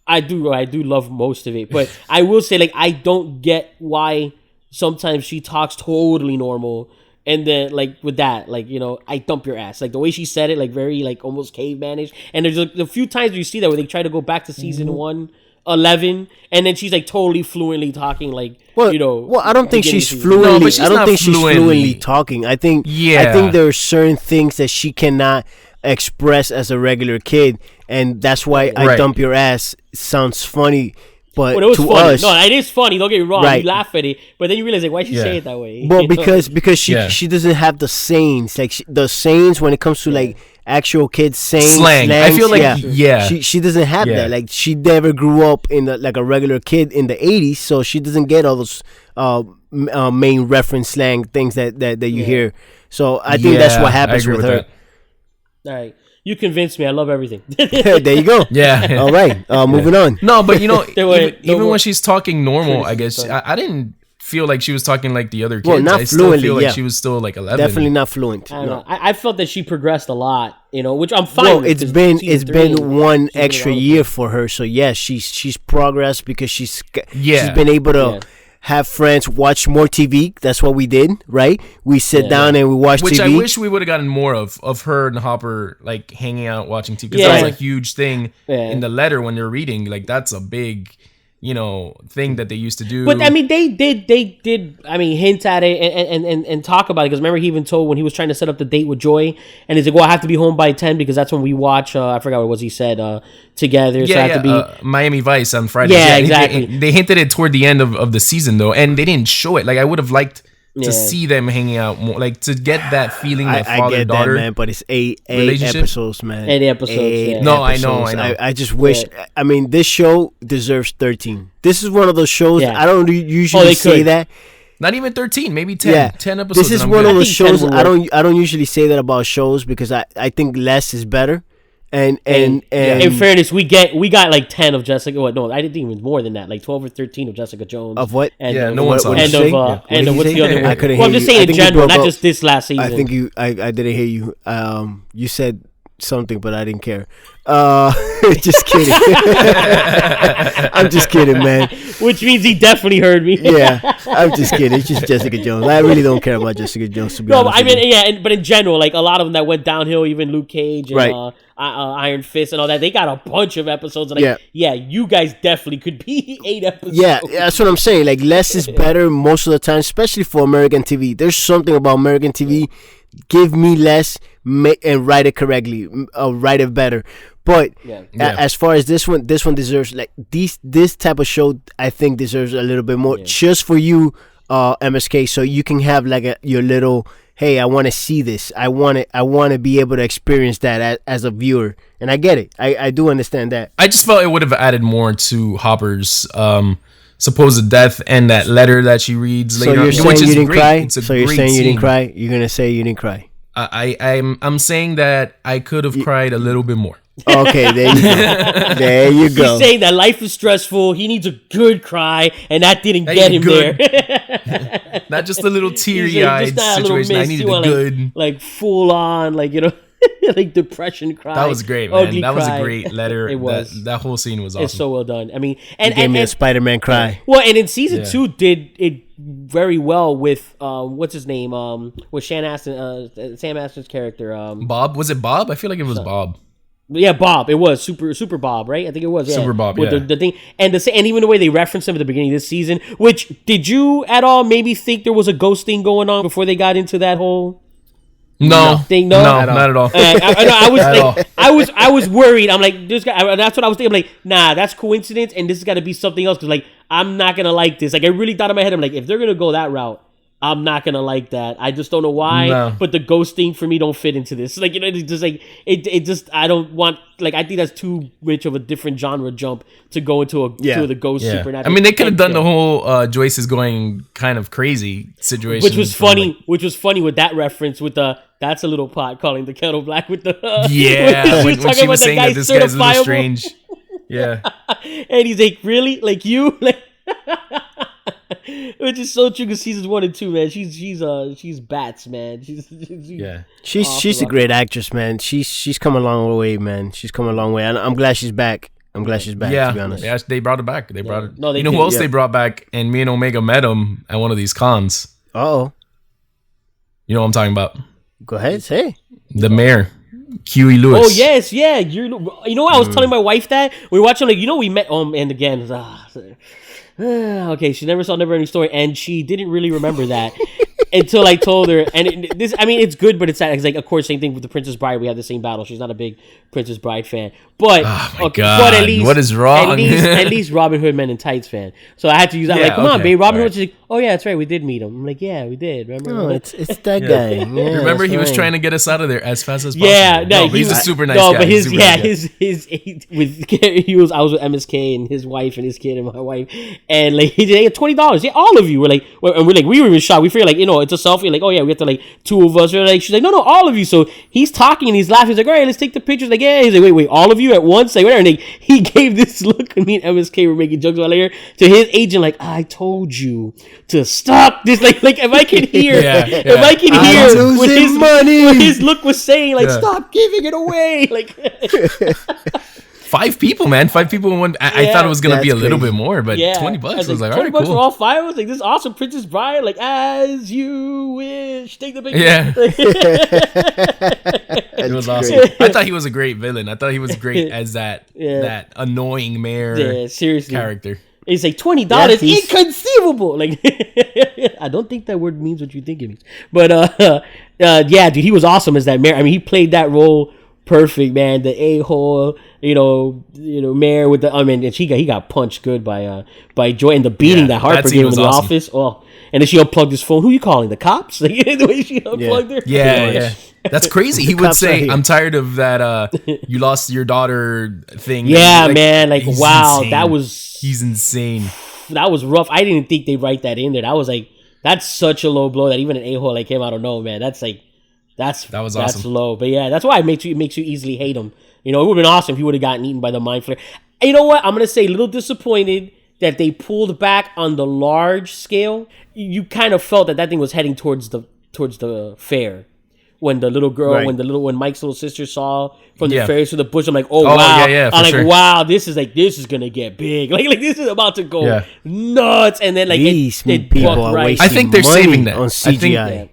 S5: I do love most of it, but I will say, like, I don't get why sometimes she talks totally normal. And then, like, with that, like, you know, I dump your ass. Like, the way she said it, like, very, like, almost cavemanish. And there's a few times where you see that where they try to go back to season 1, 11, and then she's, like, totally fluently talking, like, you know.
S7: Well, I don't think she's fluently. I don't think she's fluently talking. I think there are certain things that she cannot express as a regular kid. And that's why I dump your ass sounds funny. But
S5: it was
S7: to
S5: funny.
S7: us,
S5: No, it is funny. Don't get me wrong.
S7: Right.
S5: You laugh at it, but then you realize, like, why she say it that way?
S7: Well, because she doesn't have the sayings, like the sayings when it comes to like actual kids saying
S6: slang. I feel like
S7: she doesn't have that. Like she never grew up in like a regular kid in the 80s, so she doesn't get all those main reference slang things that you hear. So I think that's what happens with her.
S5: All right. You convinced me. I love everything.
S7: There you go.
S6: Yeah.
S7: All right. Moving on.
S6: No, but you know, even when she's talking normal, I guess I didn't feel like she was talking like the other kids.
S7: Well, not
S6: I
S7: fluently.
S6: Still feel like she was still like 11.
S7: Definitely not fluent.
S5: I don't know. I felt that she progressed a lot. You know, which I'm fine. Well,
S7: it's been one extra year for her. So yeah, she's progressed because she's been able to. Have friends, watch more TV. That's what we did, right? We sit down and we watch TV.
S6: Which I wish we would have gotten more of her and Hopper like hanging out watching TV, because that was a huge thing in the letter when they're reading. Like that's a big, you know, thing that they used to do.
S5: But I mean, they did. I mean, hint at it and talk about it, because remember he even told when he was trying to set up the date with Joy, and he's like, "Well, I have to be home by 10 because that's when we watch." I forgot what it was he said together. So I have to be
S6: Miami Vice on Friday.
S5: Yeah, exactly.
S6: They hinted it toward the end of the season though, and they didn't show it. Like I would have liked to see them hanging out more, like to get that feeling of father-daughter.
S7: That, man, but it's eight episodes, man.
S5: 8 episodes.
S6: No, I know.
S7: I just wish. I mean, this show deserves 13. This is one of those shows. I don't usually say that.
S6: Not even 13, maybe 10. Yeah. 10 episodes.
S7: This is one of those shows. I don't usually say that about shows because I think less is better. And in
S5: fairness, we got like 10 of Jessica. Well, no, I didn't think it was more than that. Like 12 or 13 of Jessica Jones.
S7: Of what?
S6: And no one saw it.
S5: And what's the other one?
S7: I couldn't
S5: hear
S7: I'm just
S5: saying in general, not just this last season.
S7: I think I didn't hear you. You said something, but I didn't care. Just kidding. I'm just kidding, man.
S5: Which means he definitely heard me.
S7: Yeah, I'm just kidding. It's just Jessica Jones. I really don't care about Jessica Jones, to be honest.
S5: I mean, but in general, like a lot of them that went downhill, even Luke Cage and Iron Fist and all that, they got a bunch of episodes. Like, you guys definitely could be 8 episodes.
S7: Yeah, that's what I'm saying. Like, less is better most of the time, especially for American TV. There's something about American TV. Give me less and write it correctly, write it better. But as far as this one deserves, like this type of show, I think deserves a little bit more just for you, MSK, so you can have like your little, hey, I want to see this. I want to be able to experience that as a viewer, and I get it. I do understand that.
S6: I just felt it would have added more to Hopper's supposed death and that letter that she reads later.
S7: So you're saying you didn't cry? So you're saying you didn't cry? You're gonna say you didn't cry?
S6: I'm saying that I could have cried a little bit more.
S7: Okay, there you go. There you go.
S5: He's saying that life is stressful. He needs a good cry, and that didn't get him there.
S6: Not just a little teary-eyed situation. I needed a good,
S5: like full on, like, you know, like depression cry.
S6: That was great, man. That was a great letter. It was. That whole scene was awesome.
S5: It's so well done. I mean, and
S7: gave me a Spider-Man cry.
S5: Well, and in season 2 did it very well with what's his name? With Sam Astin's character.
S6: Bob, was it Bob? I feel like it was Bob.
S5: Yeah, Bob. It was super Bob, right? I think it was
S6: Super Bob.
S5: With the thing and even the way they referenced him at the beginning of this season. Which did you at all maybe think there was a ghost thing going on before they got into that whole?
S6: No,
S5: thing?
S6: No, not at all.
S5: I was worried. I'm like, this guy. That's what I was thinking. I'm like, nah, that's coincidence, and this has got to be something else. Because like, I'm not gonna like this. Like, I really thought in my head, I'm like, if they're gonna go that route, I'm not gonna like that. I just don't know why. No. But the ghost thing for me don't fit into this. Like, you know, it's just like it just I don't want. Like, I think that's too much of a different genre jump to go into to the ghost supernatural.
S6: I mean, they could have done the whole Joyce is going kind of crazy situation,
S5: which was funny. Like, which was funny with that reference with the that's a little pot calling the kettle black with the
S6: when she was saying that this guy's a little strange. Yeah,
S5: And he's like, really? Like you? Like, which is so true because seasons 1 and 2, man. She's bats, man.
S7: She's a great actress, man. She's come a long way, man. She's come a long way, and I'm glad she's back. To be honest.
S6: Yeah, they brought her back. They brought her.
S5: No,
S6: you know who else they brought back? And me and Omega met him at one of these cons.
S7: Oh,
S6: you know what I'm talking about?
S7: Go ahead, say.
S6: The mayor, Huey Lewis.
S5: Oh yes, yeah. You know what? I was telling my wife that we were watching. Like, we met. And again, okay, she never saw Never Ending Story, and she didn't really remember that. Until I told her, and it's good, but it's sad. It's like, of course, same thing with the Princess Bride. We have the same battle. She's not a big Princess Bride fan, but
S6: God,
S5: but at least
S6: what is wrong?
S5: At least Robin Hood Men in Tights fan. So I had to use that. Come on, babe, Robin Hood. She's like, oh yeah, that's right, we did meet him. I'm like, yeah, we did. Remember?
S7: No, it's that guy. Yeah,
S6: remember, he was trying to get us out of there as fast as possible.
S5: Yeah, no,
S6: he's a super nice guy.
S5: No, but I was with MSK and his wife and his kid and my wife, and like he had $20. Yeah, all of you were like, and we were even shocked. We figured like, it's a selfie. Like, oh yeah, we have to like 2 of us. We're like, she's like, no, all of you. So he's talking and he's laughing. He's like, all right, let's take the pictures. Like, yeah. He's like, wait, all of you at once? Like, whatever. And he gave this look. Me and MSK were making jokes about later to his agent. Like, I told you to stop this. Like if I can hear, if I can hear what his look was saying, like, stop giving it away. Like.
S6: 5 people, man. 5 people in one. I thought it was gonna be a little bit more, but $20 was like, all right,
S5: $20
S6: cool.
S5: for all 5. I was like, this is awesome, Princess Bride. Like, as you wish, take the picture.
S6: Yeah, it was awesome. I thought he was a great villain. I thought he was great as that annoying mayor character.
S5: It's like $20, inconceivable. Like, I don't think that word means what you think it means. But yeah, dude, he was awesome as that mayor. I mean, he played that role perfect, man. The a-hole, mayor with the. I mean, and he got punched good by Joy, and the beating that Harper gave him in the office. Oh, and then she unplugged his phone. Who you calling? The cops? Like, the way she unplugged her.
S6: Yeah. That's crazy. He would say, "I'm tired of that. You lost your daughter thing."
S5: Yeah, man. Like, wow, insane.
S6: He's insane.
S5: That was rough. I didn't think they'd write that in there. That was like, that's such a low blow that even an a-hole like him, I don't know, man. That was awesome. That's low. But yeah, that's why it makes you easily hate him. It would have been awesome if he would have gotten eaten by the Mind Flayer. And you know what? I'm gonna say a little disappointed that they pulled back on the large scale. You kind of felt that thing was heading towards the fair. When the little girl, when Mike's little sister saw from the ferry to the bush, I'm like, wow. I'm like, wow, this is gonna get big. Like this is about to go nuts. And then like
S7: these people are wasting
S6: I think they're saving that
S7: on CGI.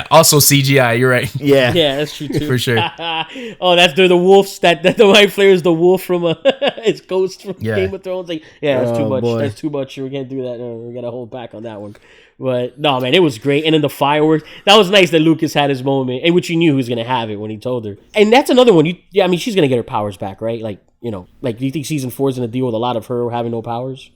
S6: Also CGI. You're right.
S7: Yeah,
S5: that's true too.
S6: For sure.
S5: That's they're the wolves. That the Mind Flayer is the wolf from it's Ghost from Game of Thrones. Like, that's too much. Boy. That's too much. We can't do that. No, we gotta hold back on that one. But no, man, it was great. And then the fireworks. That was nice that Lucas had his moment, and which you knew he was gonna have it when he told her. And that's another one. I mean, she's gonna get her powers back, right? Like, do you think season 4 is gonna deal with a lot of her having no powers?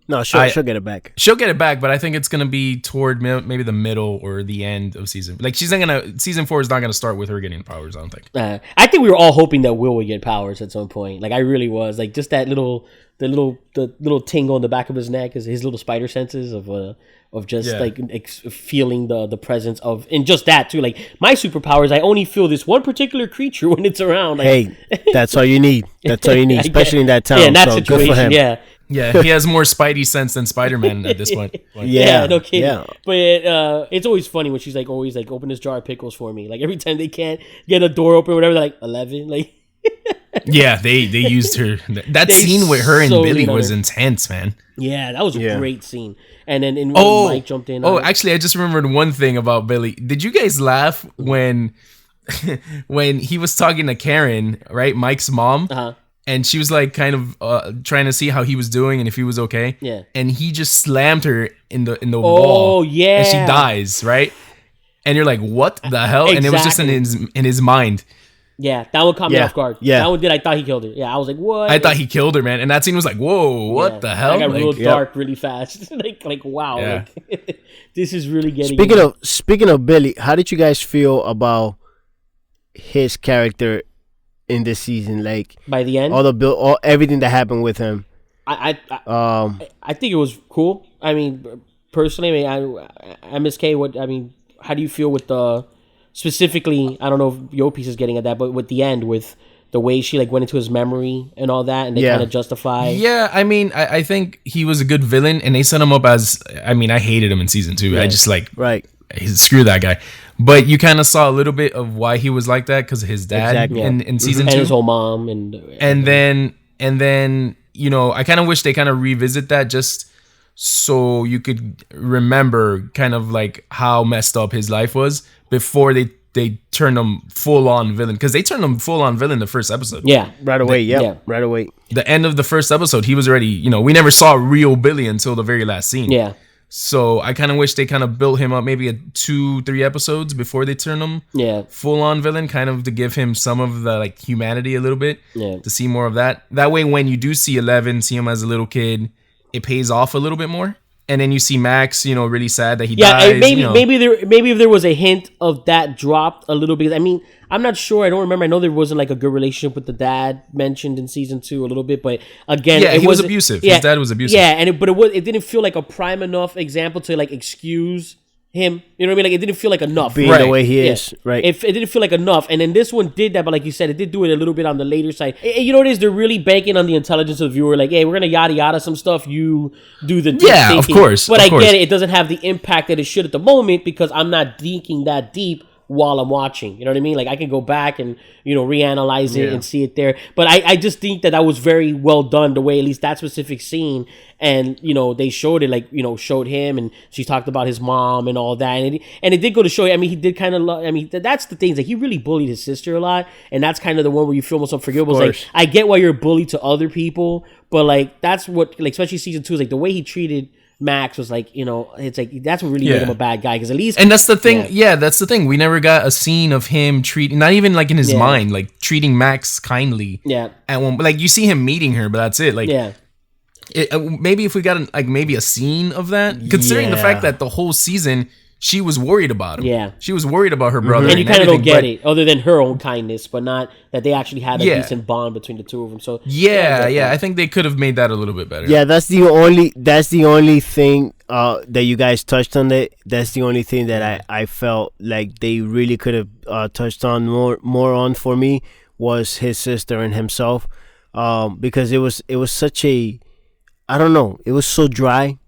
S7: No, she'll get it back.
S6: She'll get it back, but I think it's gonna be toward maybe the middle or the end of season. Like, season 4 is not gonna start with her getting powers. I don't think.
S5: I think we were all hoping that Will would get powers at some point. Like, I really was. Like, just that little tingle in the back of his neck is his little spider senses of just feeling the presence of, and just that too. Like, my superpowers, I only feel this one particular creature when it's around. Like,
S7: hey, that's all you need. That's all you need, especially in that town.
S5: Yeah, in that situation. Good for him.
S6: Yeah, he has more Spidey sense than Spider-Man at this point.
S5: Yeah, no kidding. Yeah. But it's always funny when she's like, always like, open this jar of pickles for me. Like, every time they can't get a door open or whatever, they're like, 11. Like,
S6: yeah, they used her. That scene with her and Billy was intense, man.
S5: Yeah, that was a great scene. And then when Mike jumped in.
S6: Actually, I just remembered one thing about Billy. Did you guys laugh when he was talking to Karen, right? Mike's mom. Uh-huh. And she was like kind of trying to see how he was doing and if he was okay. Yeah. And he just slammed her in the wall. Oh yeah. And she dies, right? And you're like, what the hell? Exactly. And it was just in his mind.
S5: Yeah, that one caught me off guard. Yeah. That one did. I thought he killed her. Yeah, I was like, what?
S6: I thought he killed her, man. And that scene was like, whoa, what the hell?
S5: I got real dark really fast. like wow. Yeah. Like, this is really getting.
S7: Speaking of Billy, how did you guys feel about his character in this season? Like,
S5: by the end,
S7: everything that happened with him.
S5: I think it was cool. I mean, personally, MSK. How do you feel with the specifically? I don't know if Yopi's is getting at that, but with the end with the way she like went into his memory and all that, and they kind of justify.
S6: Yeah, I mean, I think he was a good villain, and they set him up as. I mean, I hated him in season 2.
S5: Yeah.
S6: I just like screw that guy. But you kind of saw a little bit of why he was like that because of his dad in season 2,
S5: and his whole mom, and
S6: then you know, I kind of wish they kind of revisit that just so you could remember kind of like how messed up his life was before they turned him full on villain, because they turned him full on villain the first episode.
S5: Yeah,
S7: right away. Right away.
S6: The end of the first episode, he was already, you know, we never saw real Billy until the very last scene.
S5: Yeah.
S6: So I kind of wish they kind of built him up maybe 2-3 episodes before they turn him full on villain, kind of to give him some of the like humanity a little bit, to see more of that. That way, when you do see 11, see him as a little kid, it pays off a little bit more. And then you see Max, you know, really sad that he dies.
S5: Yeah, maybe
S6: you know.
S5: maybe if there was a hint of that dropped a little bit. I mean, I'm not sure. I don't remember. I know there wasn't like a good relationship with the dad mentioned in season 2 a little bit, but again,
S6: he was abusive. His dad was abusive.
S5: Yeah, and it didn't feel like a prime enough example to like excuse him. You know what I mean? Like it didn't feel like enough.
S7: Being the way he is, right?
S5: It didn't feel like enough. And then this one did that, but like you said, it did do it a little bit on the later side. You know what it is? They're really banking on the intelligence of the viewer. Like, hey, we're gonna yada yada some stuff. You do the deep thinking.
S6: Of course.
S5: But I get it. It doesn't have the impact that it should at the moment because I'm not thinking that deep while I'm watching. You know what I mean? Like I can go back and, you know, reanalyze it and see it there. But I just think that was very well done, the way at least that specific scene. And, you know, they showed it, like, you know, showed him and she talked about his mom and all that. And it did go to show you, I mean, he did kind of, I mean, that's the thing, that he really bullied his sister a lot. And that's kind of the one where you feel almost unforgivable. It's like, I get why you're bullied to other people, but like, that's what, like, especially season 2 is like the way he treated Max was like, you know, it's like that's what really made him a bad guy, because at least,
S6: and that's the thing, that's the thing, we never got a scene of him treating, not even like in his mind, like treating Max kindly. At one, like you see him meeting her, but that's it. Like, maybe if we got maybe a scene of that, considering the fact that the whole season she was worried about him. Yeah, she was worried about her brother,
S5: and you kind of don't get it, other than her own kindness, but not that they actually had a decent bond between the two of them. So
S6: I think they could have made that a little bit better.
S7: Yeah, that's the only thing that you guys touched on. That's the only thing that I felt like they really could have touched on more on for me, was his sister and himself, because it was such a, I don't know, it was so dry.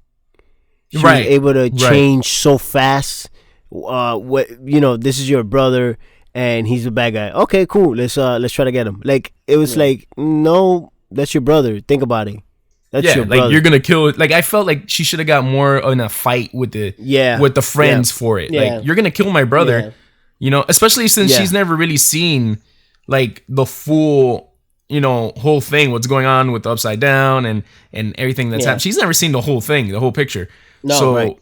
S7: She was able to change so fast. This is your brother and he's a bad guy. Okay, cool. Let's try to get him. Like it was like, no, that's your brother. Think about it. That's your brother.
S6: Like you're gonna kill it. Like I felt like she should have got more in a fight with the friends for it. Like you're gonna kill my brother. You know, especially since she's never really seen like the full, you know, whole thing, what's going on with the Upside Down and everything that's happened. She's never seen the whole thing, the whole picture.
S5: No,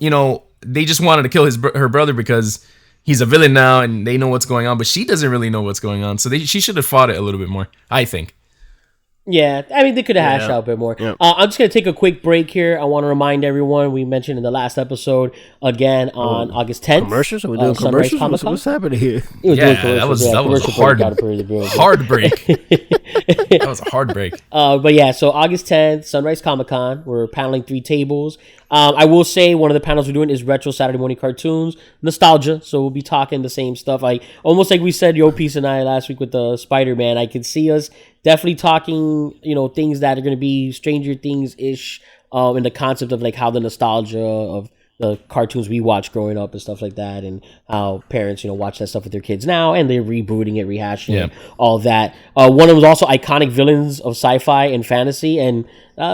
S6: you know, they just wanted to kill her brother because he's a villain now and they know what's going on, but she doesn't really know what's going on. So she should have fought it a little bit more, I think.
S5: Yeah, I mean, they could have hashed out a bit more. Yeah. I'm just going to take a quick break here. I want to remind everyone, we mentioned in the last episode, again, on August 10th.
S7: Commercials? Are we doing commercials? What's happening here?
S6: That was a hard break. That was a hard break.
S5: But yeah, so August 10th, Sunrise Comic-Con. We're paneling 3 tables. I will say one of the panels we're doing is retro Saturday morning cartoons, nostalgia. So we'll be talking the same stuff. Like almost like we said, Yo Peace and I last week with the Spider-Man. I could see us definitely talking, you know, things that are going to be Stranger Things-ish, in the concept of like how the nostalgia of the cartoons we watched growing up and stuff like that, and how parents, you know, watch that stuff with their kids now, and they're rebooting it, rehashing it, all that. One of them was also iconic villains of sci-fi and fantasy, and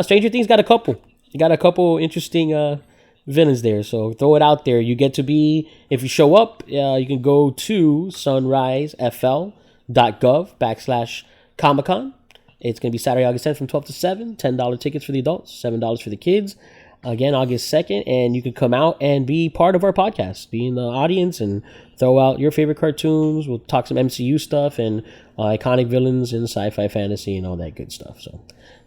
S5: Stranger Things got a couple. You got a couple interesting villains there, so throw it out there. You get to be, if you show up, you can go to sunrisefl.gov/Comic-Con. It's going to be Saturday, August 10th from 12 to 7. $10 tickets for the adults, $7 for the kids. Again, August 2nd, and you can come out and be part of our podcast, be in the audience and throw out your favorite cartoons. We'll talk some MCU stuff and iconic villains in sci-fi, fantasy, and all that good stuff. So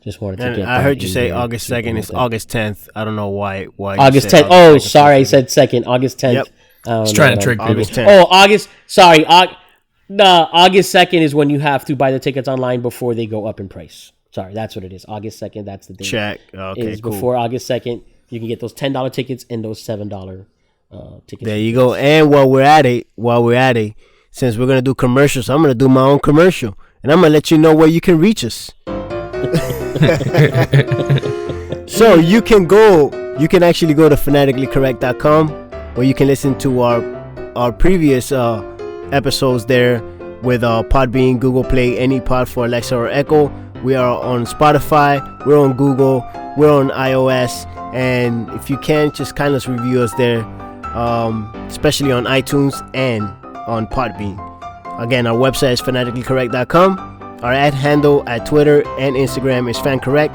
S5: just wanted to get
S7: I heard you say August 2nd. It's August 10th. I don't know why
S5: August 10th. Oh, sorry, I said 2nd. August 10th.
S7: Yep.
S6: Just trying to trick people.
S7: August 10th.
S5: Oh, August. Sorry. August 2nd is when you have to buy the tickets online before they go up in price. Sorry, that's what it is. August 2nd, that's the date.
S7: Check. Okay, cool.
S5: Before August 2nd, you can get those $10 tickets and those $7 tickets.
S7: There you go. And while we're at it, since we're going to do commercials, I'm going to do my own commercial. and I'm gonna let you know where you can reach us. So you can actually go to fanaticallycorrect.com, where you can listen to our previous episodes there with PodBean, Google Play, AnyPod for Alexa or Echo. We are on Spotify, we're on Google, we're on iOS, and if you can, just kind of review us there, especially on iTunes and on PodBean. Again, our website is fanaticallycorrect.com. Our @ handle at Twitter and Instagram is FanCorrect,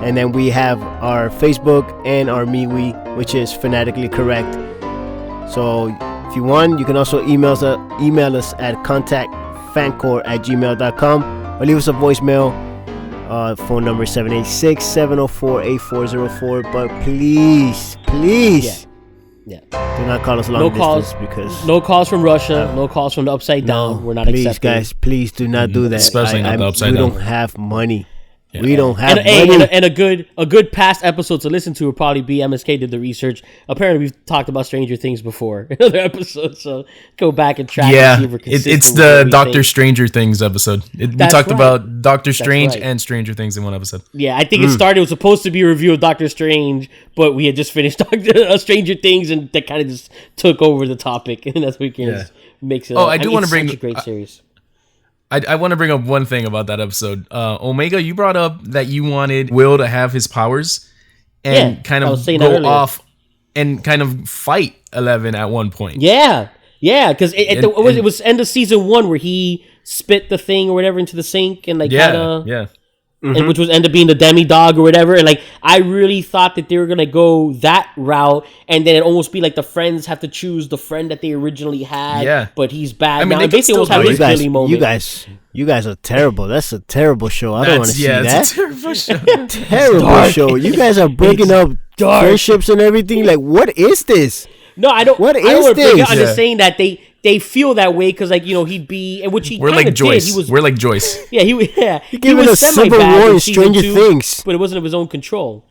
S7: and then we have our Facebook and our MeWe, which is Fanatically Correct. So if you want, you can also email us at contactfancor@gmail.com, or leave us a voicemail. Phone number 786-704-8404. But please, do not call us long distance, because
S5: no calls from Russia, no calls from the Upside Down. We're not accepting.
S7: Please, guys, please do not do that.
S6: Especially not the Upside Down.
S7: We don't have money.
S6: Yeah.
S7: We don't have money.
S5: And a good past episode to listen to would probably be MSK did the research. Apparently, we've talked about Stranger Things before in other episodes, so go back and track.
S6: Yeah,
S5: and see if we're consistent
S6: it's the Doctor Stranger Things episode. We talked about Doctor Strange and Stranger Things in one episode.
S5: Yeah, I think it started. It was supposed to be a review of Doctor Strange, but we had just finished Stranger Things, and that kind of just took over the topic, and that's what we can mix it.
S6: Oh, I do want to bring
S5: such a great series.
S6: I want to bring up one thing about that episode. Omega, you brought up that you wanted Will to have his powers and kind of go off and kind of fight 11 at one point.
S5: Yeah, because it was end of season 1 where he spit the thing or whatever into the sink and and which was end up being the demi-dog or whatever. And like, I really thought that they were gonna go that route, and then it almost be like the friends have to choose the friend that they originally had. Yeah, but he's bad now. And basically, almost have his Billy moment.
S7: You guys are terrible. That's a terrible show. I don't want to see that.
S6: It's a terrible show.
S7: Terrible show. You guys are breaking up friendships and everything. Like, what is this?
S5: No, I don't.
S7: What is this?
S5: I'm just saying that they feel that way because, like, you know, he'd be, and which he
S6: we're like Joyce.
S5: Did.
S6: We're like Joyce.
S5: Yeah, he
S7: gave us Civil War in Stranger Things,
S5: but it wasn't of his own control.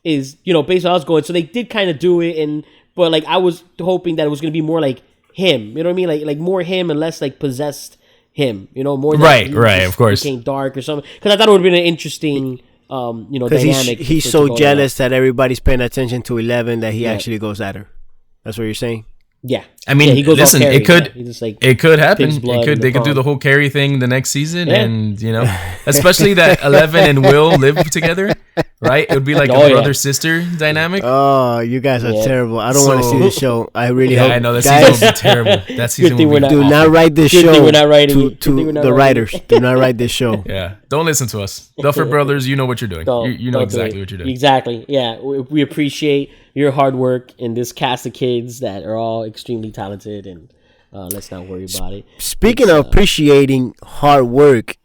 S5: Is, you know, based on how I was going. So they did kind of do it, but like I was hoping that it was going to be more like him. You know what I mean? Like more him and less like possessed him. You know, more
S6: right. Of course,
S5: became dark or something. Because I thought it would have been an interesting, dynamic.
S7: He's so jealous that everybody's paying attention to 11 that he actually goes at her. That's what you're saying.
S5: Yeah,
S6: I mean,
S5: he goes
S6: listen,
S5: Carrie,
S6: it could it could happen. They could
S5: pond.
S6: do the whole Carrie thing the next season, and you know, especially that 11 and Will live together, right? It would be like a brother sister dynamic.
S7: Oh, you guys are terrible. I don't want to see the show. I really hope.
S6: I know that season will be terrible. That season will be
S7: do not write this show
S5: we're not writing
S7: to the writers. Do not write this show.
S6: Yeah, don't listen to us, Duffer Brothers. You know what you're doing. You know exactly what you're doing.
S5: Exactly. Yeah, we appreciate your hard work in this cast of kids that are all extremely talented, and let's not worry about it.
S7: Speaking of appreciating hard work,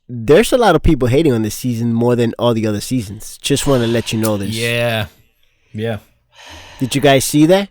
S7: there's a lot of people hating on this season more than all the other seasons. Just want to let you know this.
S6: Yeah.
S7: Did you guys see that?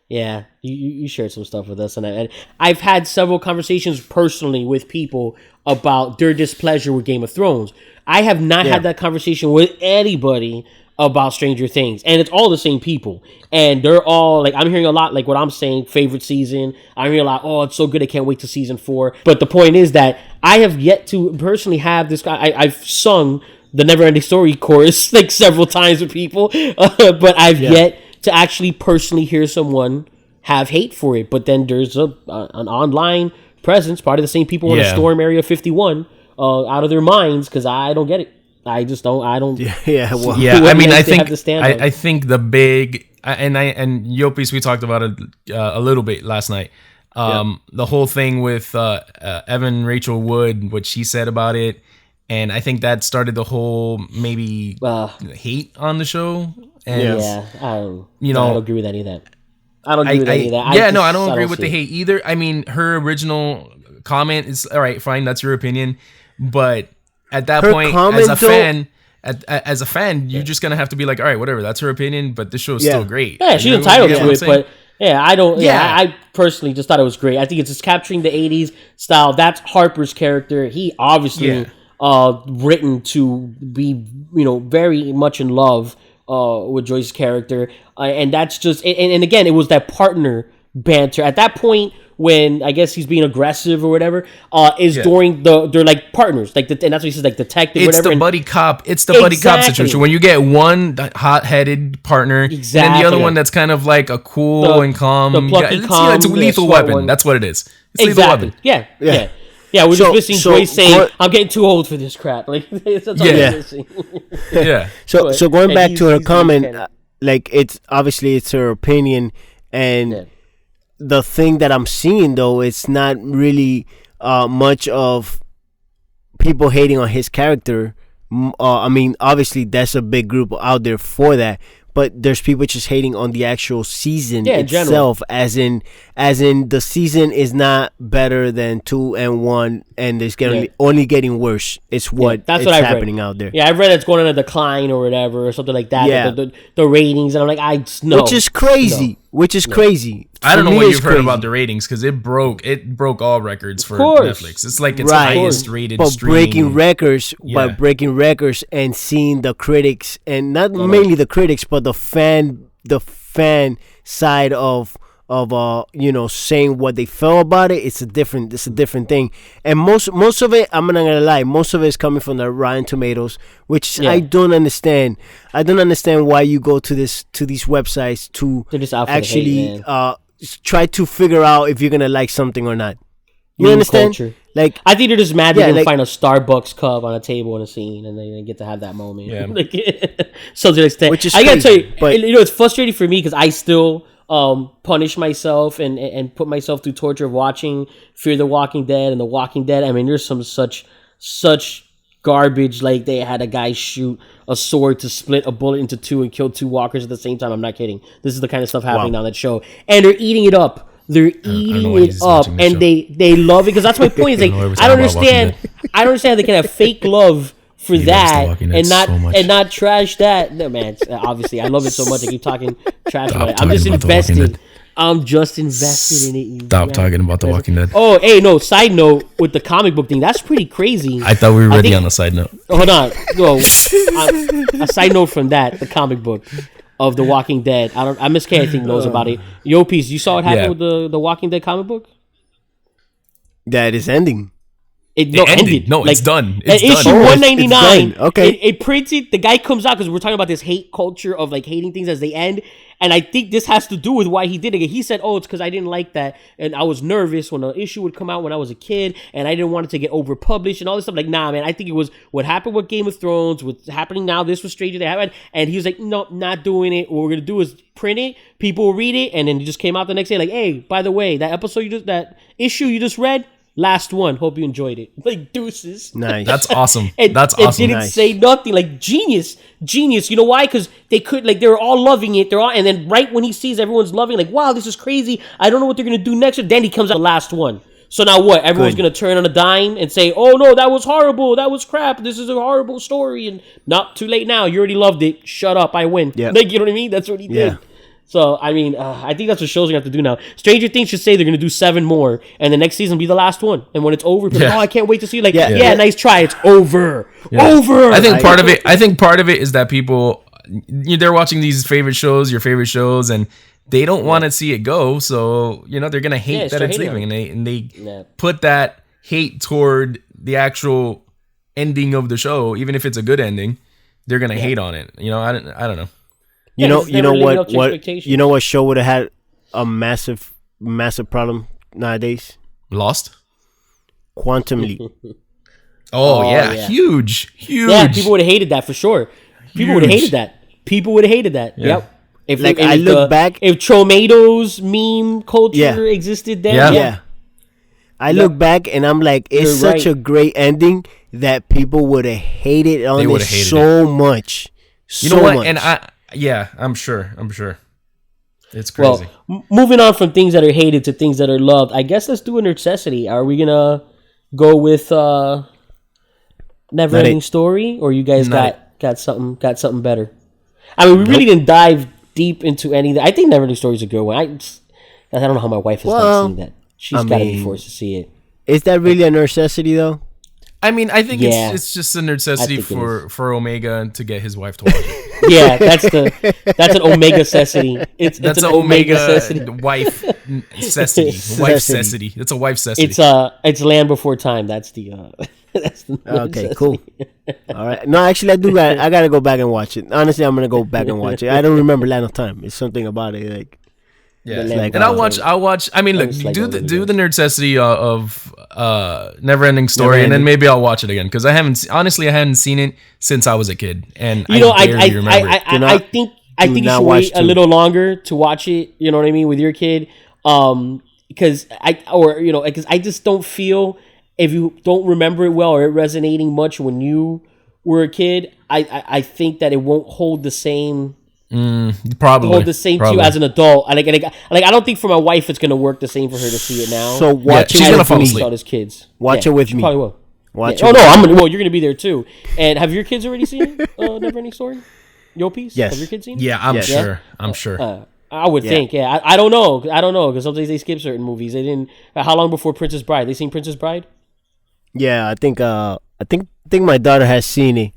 S5: Yeah, you shared some stuff with us, and I've had several conversations personally with people about their displeasure with Game of Thrones. I have not had that conversation with anybody about Stranger Things, and it's all the same people, and they're all like, I'm hearing a lot like what I'm saying, favorite season. I'm hearing a lot, oh, it's so good, I can't wait to season 4. But the point is that I have yet to personally have this. I've sung the Never Ending Story chorus like several times with people, but I've yet to actually personally hear someone have hate for it. But then there's an online presence, probably the same people want to storm Area 51 out of their minds because I don't get it. I just don't. I don't.
S6: Yeah. I mean, I think the big and Yopis, we talked about it a little bit last night. The whole thing with Evan Rachel Wood, what she said about it, and I think that started the whole maybe hate on the show. And
S5: I don't agree with any of that. I don't agree with any of that.
S6: I don't agree with the hate either. I mean, her original comment is all right, fine, that's your opinion, but at that point, as a fan, you're just gonna have to be like, all right, whatever, that's her opinion, but this show is still great.
S5: Yeah, she's entitled to it, but I don't. I personally just thought it was great. I think it's just capturing the '80s style. That's Harper's character. He obviously written to be, very much in love with Joyce's character, and that's just. And again, it was that partner banter. At that point, when I guess he's being aggressive or whatever, is during they're like partners, like and that's what he says, like detective.
S6: It's
S5: whatever.
S6: The buddy cop. It's the buddy cop situation when you get one hot-headed partner, and then the other one that's kind of like a cool and calm.
S5: The plucky, calm.
S6: It's a lethal weapon. One. That's what it is. It's lethal weapon.
S5: Yeah. We're just missing Joyce saying, "I'm getting too old for this crap." Like that's all we're missing.
S7: So going back to her comment, like it's her opinion, and the thing that I'm seeing though, it's not really much of people hating on his character. I mean, obviously that's a big group out there for that, but there's people just hating on the actual season itself, as in the season is not better than 2 and 1, and it's only getting worse. It's that's what's happening out there.
S5: Yeah, I've read it's going on a decline or whatever or something like that.
S7: Yeah.
S5: The ratings, and I'm like, no,
S7: which is crazy. Crazy.
S6: I don't know what you've heard about the ratings, because it broke all records for Netflix. It's like its highest rated stream.
S7: Breaking records and seeing the critics, and not mainly the critics, but the fan side of saying what they felt about it. It's a different thing, and most of it, I'm not gonna lie, most of it is coming from the Rotten Tomatoes, which I don't understand. I don't understand why you go to these websites to actually try to figure out if you're gonna like something or not. You understand?
S5: Culture.
S7: Like,
S5: I think they're just mad they didn't find a Starbucks cup on a table in a scene, and they get to have that moment. Yeah. So to the extent,
S7: which is
S5: I gotta tell
S7: crazy,
S5: you,
S7: but
S5: it's frustrating for me because I still punish myself and put myself through torture of watching Fear the Walking Dead and The Walking Dead. I mean, there's some such garbage, like they had a guy shoot a sword to split a bullet into 2 and kill 2 walkers at the same time. I'm not kidding. This is the kind of stuff happening on that show, and they're eating it up. They're eating it up, and they love it, because that's my point. Is like I don't understand they can have fake love for that and not trash that. No, man, obviously I love it so much. I keep talking trash about it. I'm just invested. I'm just invested in it.
S6: Stop talking about The Walking Dead.
S5: Oh, hey, no. Side note with the comic book thing, that's pretty crazy.
S6: I thought we were ready on a side note.
S5: Hold on. A side note from that, the comic book of The Walking Dead. MSK I think knows about it. Yo, Peace, you saw what happened with the Walking Dead comic book?
S7: That is ending.
S5: It ended.
S6: No, it's done. It's
S5: issue
S6: done.
S5: 199.
S7: Okay.
S5: It printed. The guy comes out, because we're talking about this hate culture of like hating things as they end. And I think this has to do with why he did it. He said, it's because I didn't like that. And I was nervous when the issue would come out when I was a kid. And I didn't want it to get overpublished and all this stuff. Like, nah, man, I think it was what happened with Game of Thrones, what's happening now. This was Stranger Than Happened. And he was like, no, not doing it. What we're going to do is print it. People will read it. And then it just came out the next day like, hey, by the way, that issue you just read, last one. Hope you enjoyed it. Like, deuces.
S7: Nice.
S6: That's awesome.
S5: That's awesome. It didn't say nothing. Like, genius. You know why? Because they were all loving it. And then right when he sees everyone's loving, like, wow, this is crazy. I don't know what they're going to do next. And then he comes out the last one. So now what? Everyone's going to turn on a dime and say, oh, no, that was horrible. That was crap. This is a horrible story. And not too late now. You already loved it. Shut up. I win. Yeah. Like, you know what I mean? That's what he did. So, I mean, I think that's what shows are going to have to do now. Stranger Things should say they're going to do 7 more, and the next season will be the last one. And when it's over, people I can't wait to see. Like, nice try. It's over. Over.
S6: I think part of it is that people, they're watching these your favorite shows, and they don't want to see it go. So, they're going to hate that it's leaving. And they put that hate toward the actual ending of the show, even if it's a good ending. They're going to hate on it. I don't know.
S7: You know what show would have had a massive problem nowadays?
S6: Lost?
S7: Quantum Leap.
S6: Huge.
S5: Yeah, people would have hated that for sure. People would have hated that.
S7: Yeah.
S5: Yep. If
S7: back,
S5: if Tomatoes meme culture existed then,
S7: I look back and I'm like, it's such a great ending that people would have hated on it so much.
S6: You know what? Much. And I'm sure. It's crazy.
S5: Well, moving on from things that are hated to things that are loved, I guess let's do a necessity. Are we gonna go with Never Ending Story, or you guys got something better? I mean, we really didn't dive deep into anything. I think Never Ending Story is a good one. I don't know how my wife has not seen that. She's got to be forced to see it.
S7: Is that really a necessity though?
S6: I mean, I think it's just a necessity for Omega to get his wife to watch it.
S5: Yeah, that's an Omega necessity. That's an Omega necessity.
S6: Wife necessity. Wife necessity. It's a wife necessity.
S5: It's Land Before Time. That's the
S7: okay, cool. All right. No, actually, I gotta go back and watch it. Honestly, I'm gonna go back and watch it. I don't remember Land of Time. It's something about it like.
S6: Yeah, like, and I'll watch. I mean, look, do the necessity of Neverending Story, and then maybe I'll watch it again because I hadn't seen it since I was a kid, and I barely remember it.
S5: I think you should wait a little longer to watch it. You know what I mean with your kid, because I just don't feel if you don't remember it well or it resonating much when you were a kid. I think that it won't hold the same.
S6: Probably
S5: hold the same to you as an adult. I don't think for my wife it's gonna work the same for her to see it now.
S7: So watch it.
S6: She's gonna fall asleep.
S5: As kids.
S7: Watch it with me.
S5: Probably will.
S7: Watch it.
S5: Oh no, you're gonna be there too. And have your kids already seen Neverending Story? Yo piece.
S7: Yes.
S5: Have your kids seen?
S6: Yeah, I'm sure. I'm sure.
S5: I would think. Yeah, I don't know because sometimes they skip certain movies. They didn't. How long before Princess Bride? They seen Princess Bride?
S7: Yeah, I think my daughter has seen it.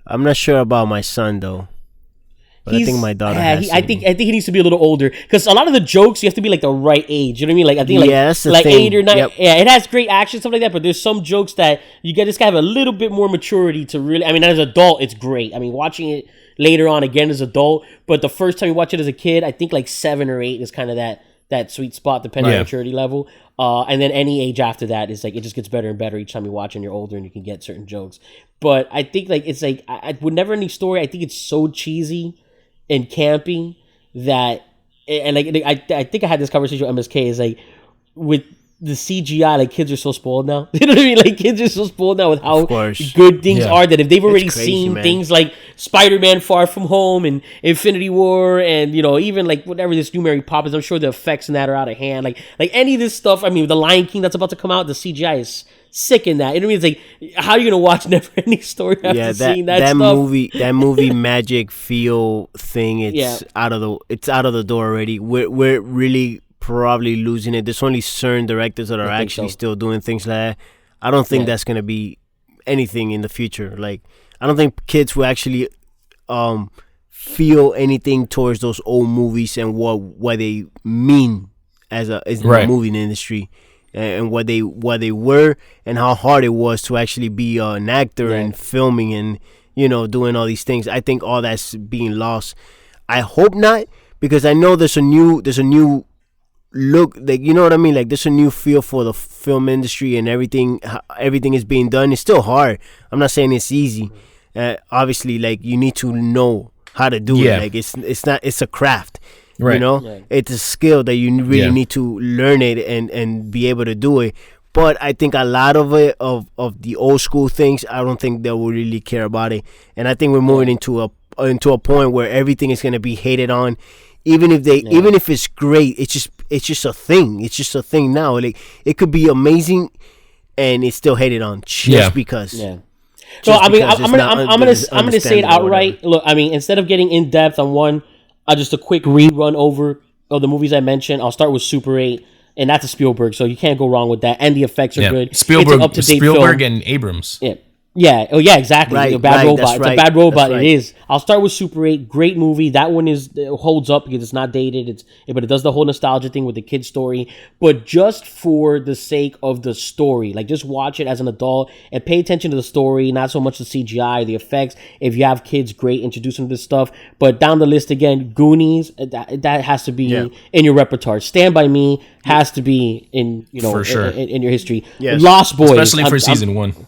S7: I'm not sure about my son though. But I think my daughter has.
S5: I think he needs to be a little older because a lot of the jokes you have to be like the right age. You know what I mean? Like I think
S7: that's the
S5: like
S7: thing.
S5: 8 or 9.
S7: Yep.
S5: Yeah, it has great action stuff like that. But there's some jokes that you just gotta have a little bit more maturity to really. I mean, as an adult, it's great. I mean, watching it later on again as an adult, but the first time you watch it as a kid, I think like 7 or 8 is kind of that sweet spot depending on maturity level. And then any age after that is like it just gets better and better each time you watch and you're older and you can get certain jokes. But I think like it's like I would never any story. I think it's so cheesy and campy that, and like I think I had this conversation with MSK, is like with the CGI, like kids are so spoiled now. You know what I mean? Like kids are so spoiled now with how good things are that if they've already seen things like Spider-Man Far From Home and Infinity War and even like whatever this new Mary Poppins, I'm sure the effects in that are out of hand. Like any of this stuff. I mean, the Lion King that's about to come out, the CGI is sick in that. You know what I mean? It's like, how are you gonna watch Neverending Story after seeing that stuff?
S7: That movie magic feel thing, it's out of the door already. We're really probably losing it. There's only certain directors that are actually still doing things like that. I don't think that's gonna be anything in the future. Like I don't think kids will actually feel anything towards those old movies and what they mean as the movie industry. And what they were and how hard it was to actually be an actor and filming and doing all these things. I think all that's being lost. I hope not, because I know there's a new look, like what I mean, like there's a new feel for the film industry and everything is being done. It's still hard. I'm not saying it's easy. Obviously, like you need to know how to do it. Like it's a craft. Right. It's a skill that you really need to learn it and be able to do it. But I think a lot of it, of the old school things, I don't think they will really care about it. And I think we're moving into a point where everything is going to be hated on, even if it's great. It's just a thing. It's just a thing now. Like it could be amazing, and it's still hated on just because. Yeah.
S5: So I mean, I'm gonna say it outright. Look, I mean, instead of getting in depth on one. Just a quick rerun over of the movies I mentioned. I'll start with Super 8, and that's a Spielberg, so you can't go wrong with that. And the effects are good.
S6: Spielberg and Abrams.
S5: Yeah. Yeah. Oh, yeah. Exactly. Bad Robot. It's a Bad Robot. It is. I'll start with Super 8. Great movie. That one holds up because it's not dated. But it does the whole nostalgia thing with the kid story. But just for the sake of the story, like just watch it as an adult and pay attention to the story, not so much the CGI, the effects. If you have kids, great, introduce them to this stuff. But down the list again, Goonies. That has to be in your repertoire. Stand By Me has to be in for sure. in your history. Yes. Lost Boys,
S6: especially for season 1.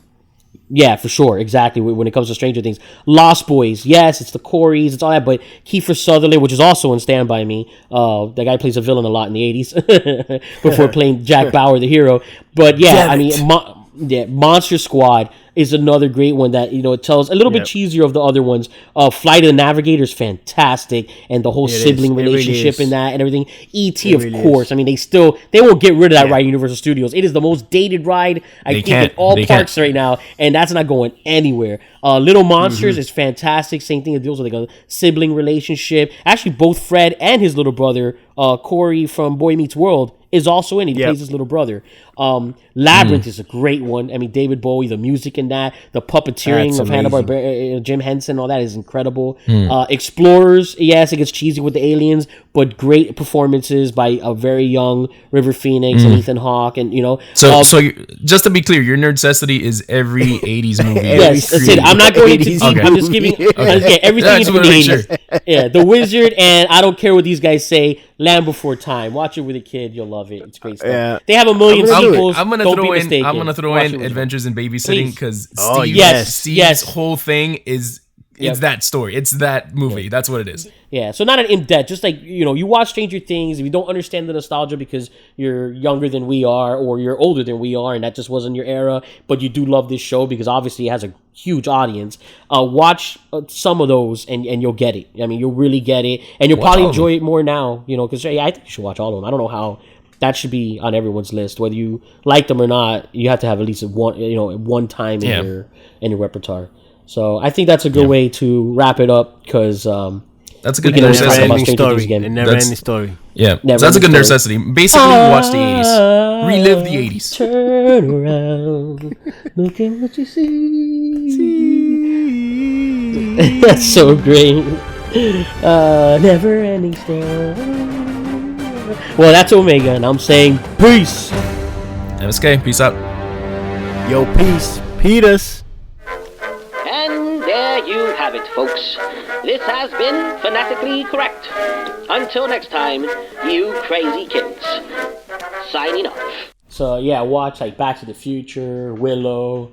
S5: Yeah, for sure. Exactly. When it comes to Stranger Things. Lost Boys. Yes, it's the Coreys. It's all that. But Kiefer Sutherland, which is also in Stand By Me. That guy plays a villain a lot in the 80s before playing Jack Bauer, the hero. But yeah, I mean, Monster Squad is another great one that, it tells a little bit cheesier of the other ones. Flight of the Navigator is fantastic, and the whole sibling relationship in that and everything. E.T., of course. I mean, they won't get rid of that ride at Universal Studios. It is the most dated ride, I think, in all parks right now, and that's not going anywhere. Little Monsters is fantastic. Same thing. It deals with like a sibling relationship. Actually, both Fred and his little brother, Corey from Boy Meets World, is also in it. He plays his little brother. Labyrinth is a great one. I mean, David Bowie, the music in in that. The puppeteering
S7: That's
S5: of Hanna-Barbera, Jim Henson, all that is incredible.
S6: Hmm.
S5: Explorers, yes, it gets cheesy with the aliens, but great performances by a very young River Phoenix and Ethan Hawke, and
S6: So just to be clear, your nerdcessity is every 80s movie.
S5: Yes, that's it. I'm not going into deep.
S6: Okay.
S5: I'm just giving everything is from the 80s. Yeah, The Wizard, and I don't care what these guys say. Land Before Time. Watch it with a kid. You'll love it. It's great stuff.
S7: Yeah.
S5: They have a million sequels.
S6: I'm gonna
S5: Don't
S6: throw
S5: be
S6: in.
S5: mistaken.
S6: I'm gonna throw
S5: Watch it
S6: in
S5: with
S6: Adventures in Babysitting because Steve's
S5: yes.
S6: whole thing is it's that story. It's that movie. That's what it is.
S5: Yeah, so not an in-depth, just like, you watch Stranger Things, if you don't understand the nostalgia because you're younger than we are or you're older than we are and that just wasn't your era, but you do love this show because obviously it has a huge audience, watch some of those and you'll get it. I mean, you'll really get it, and you'll probably enjoy it more now, because I think you should watch all of them. I don't know how that should be on everyone's list. Whether you like them or not, you have to have at least one time in your repertoire. So I think that's a good way to wrap it up because
S6: that's a good
S7: never-ending story.
S6: Yeah, so that's a good necessity. Basically, watch the 80s, relive the 80s.
S5: Turn around, look at what you see. That's so great. Never-ending story. Well, that's Omega, and I'm saying peace.
S6: MSK, peace out.
S7: Yo, peace. Peters.
S8: And there you have it, folks. This has been Fanatically Correct. Until next time, you crazy kids. Signing off.
S5: So, yeah, watch like Back to the Future, Willow,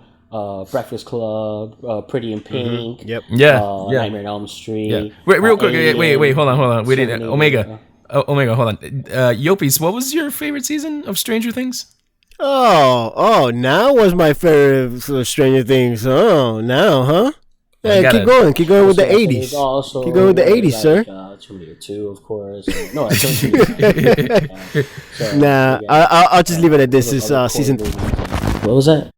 S5: Breakfast Club, Pretty in Pink.
S7: Yep.
S5: Nightmare on Elm Street.
S6: Yeah. Wait, real quick. Wait, hold on. We didn't. Omega, hold on. Yopis, what was your favorite season of Stranger Things?
S7: Oh, now was my favorite Stranger Things. Oh, now, huh? Yeah, keep going with the 80s. Keep going with the 80s, sir.
S5: Terminator 2, of course. No, I don't.
S7: Nah, I'll just leave it at this. It's season 3.
S5: What was that?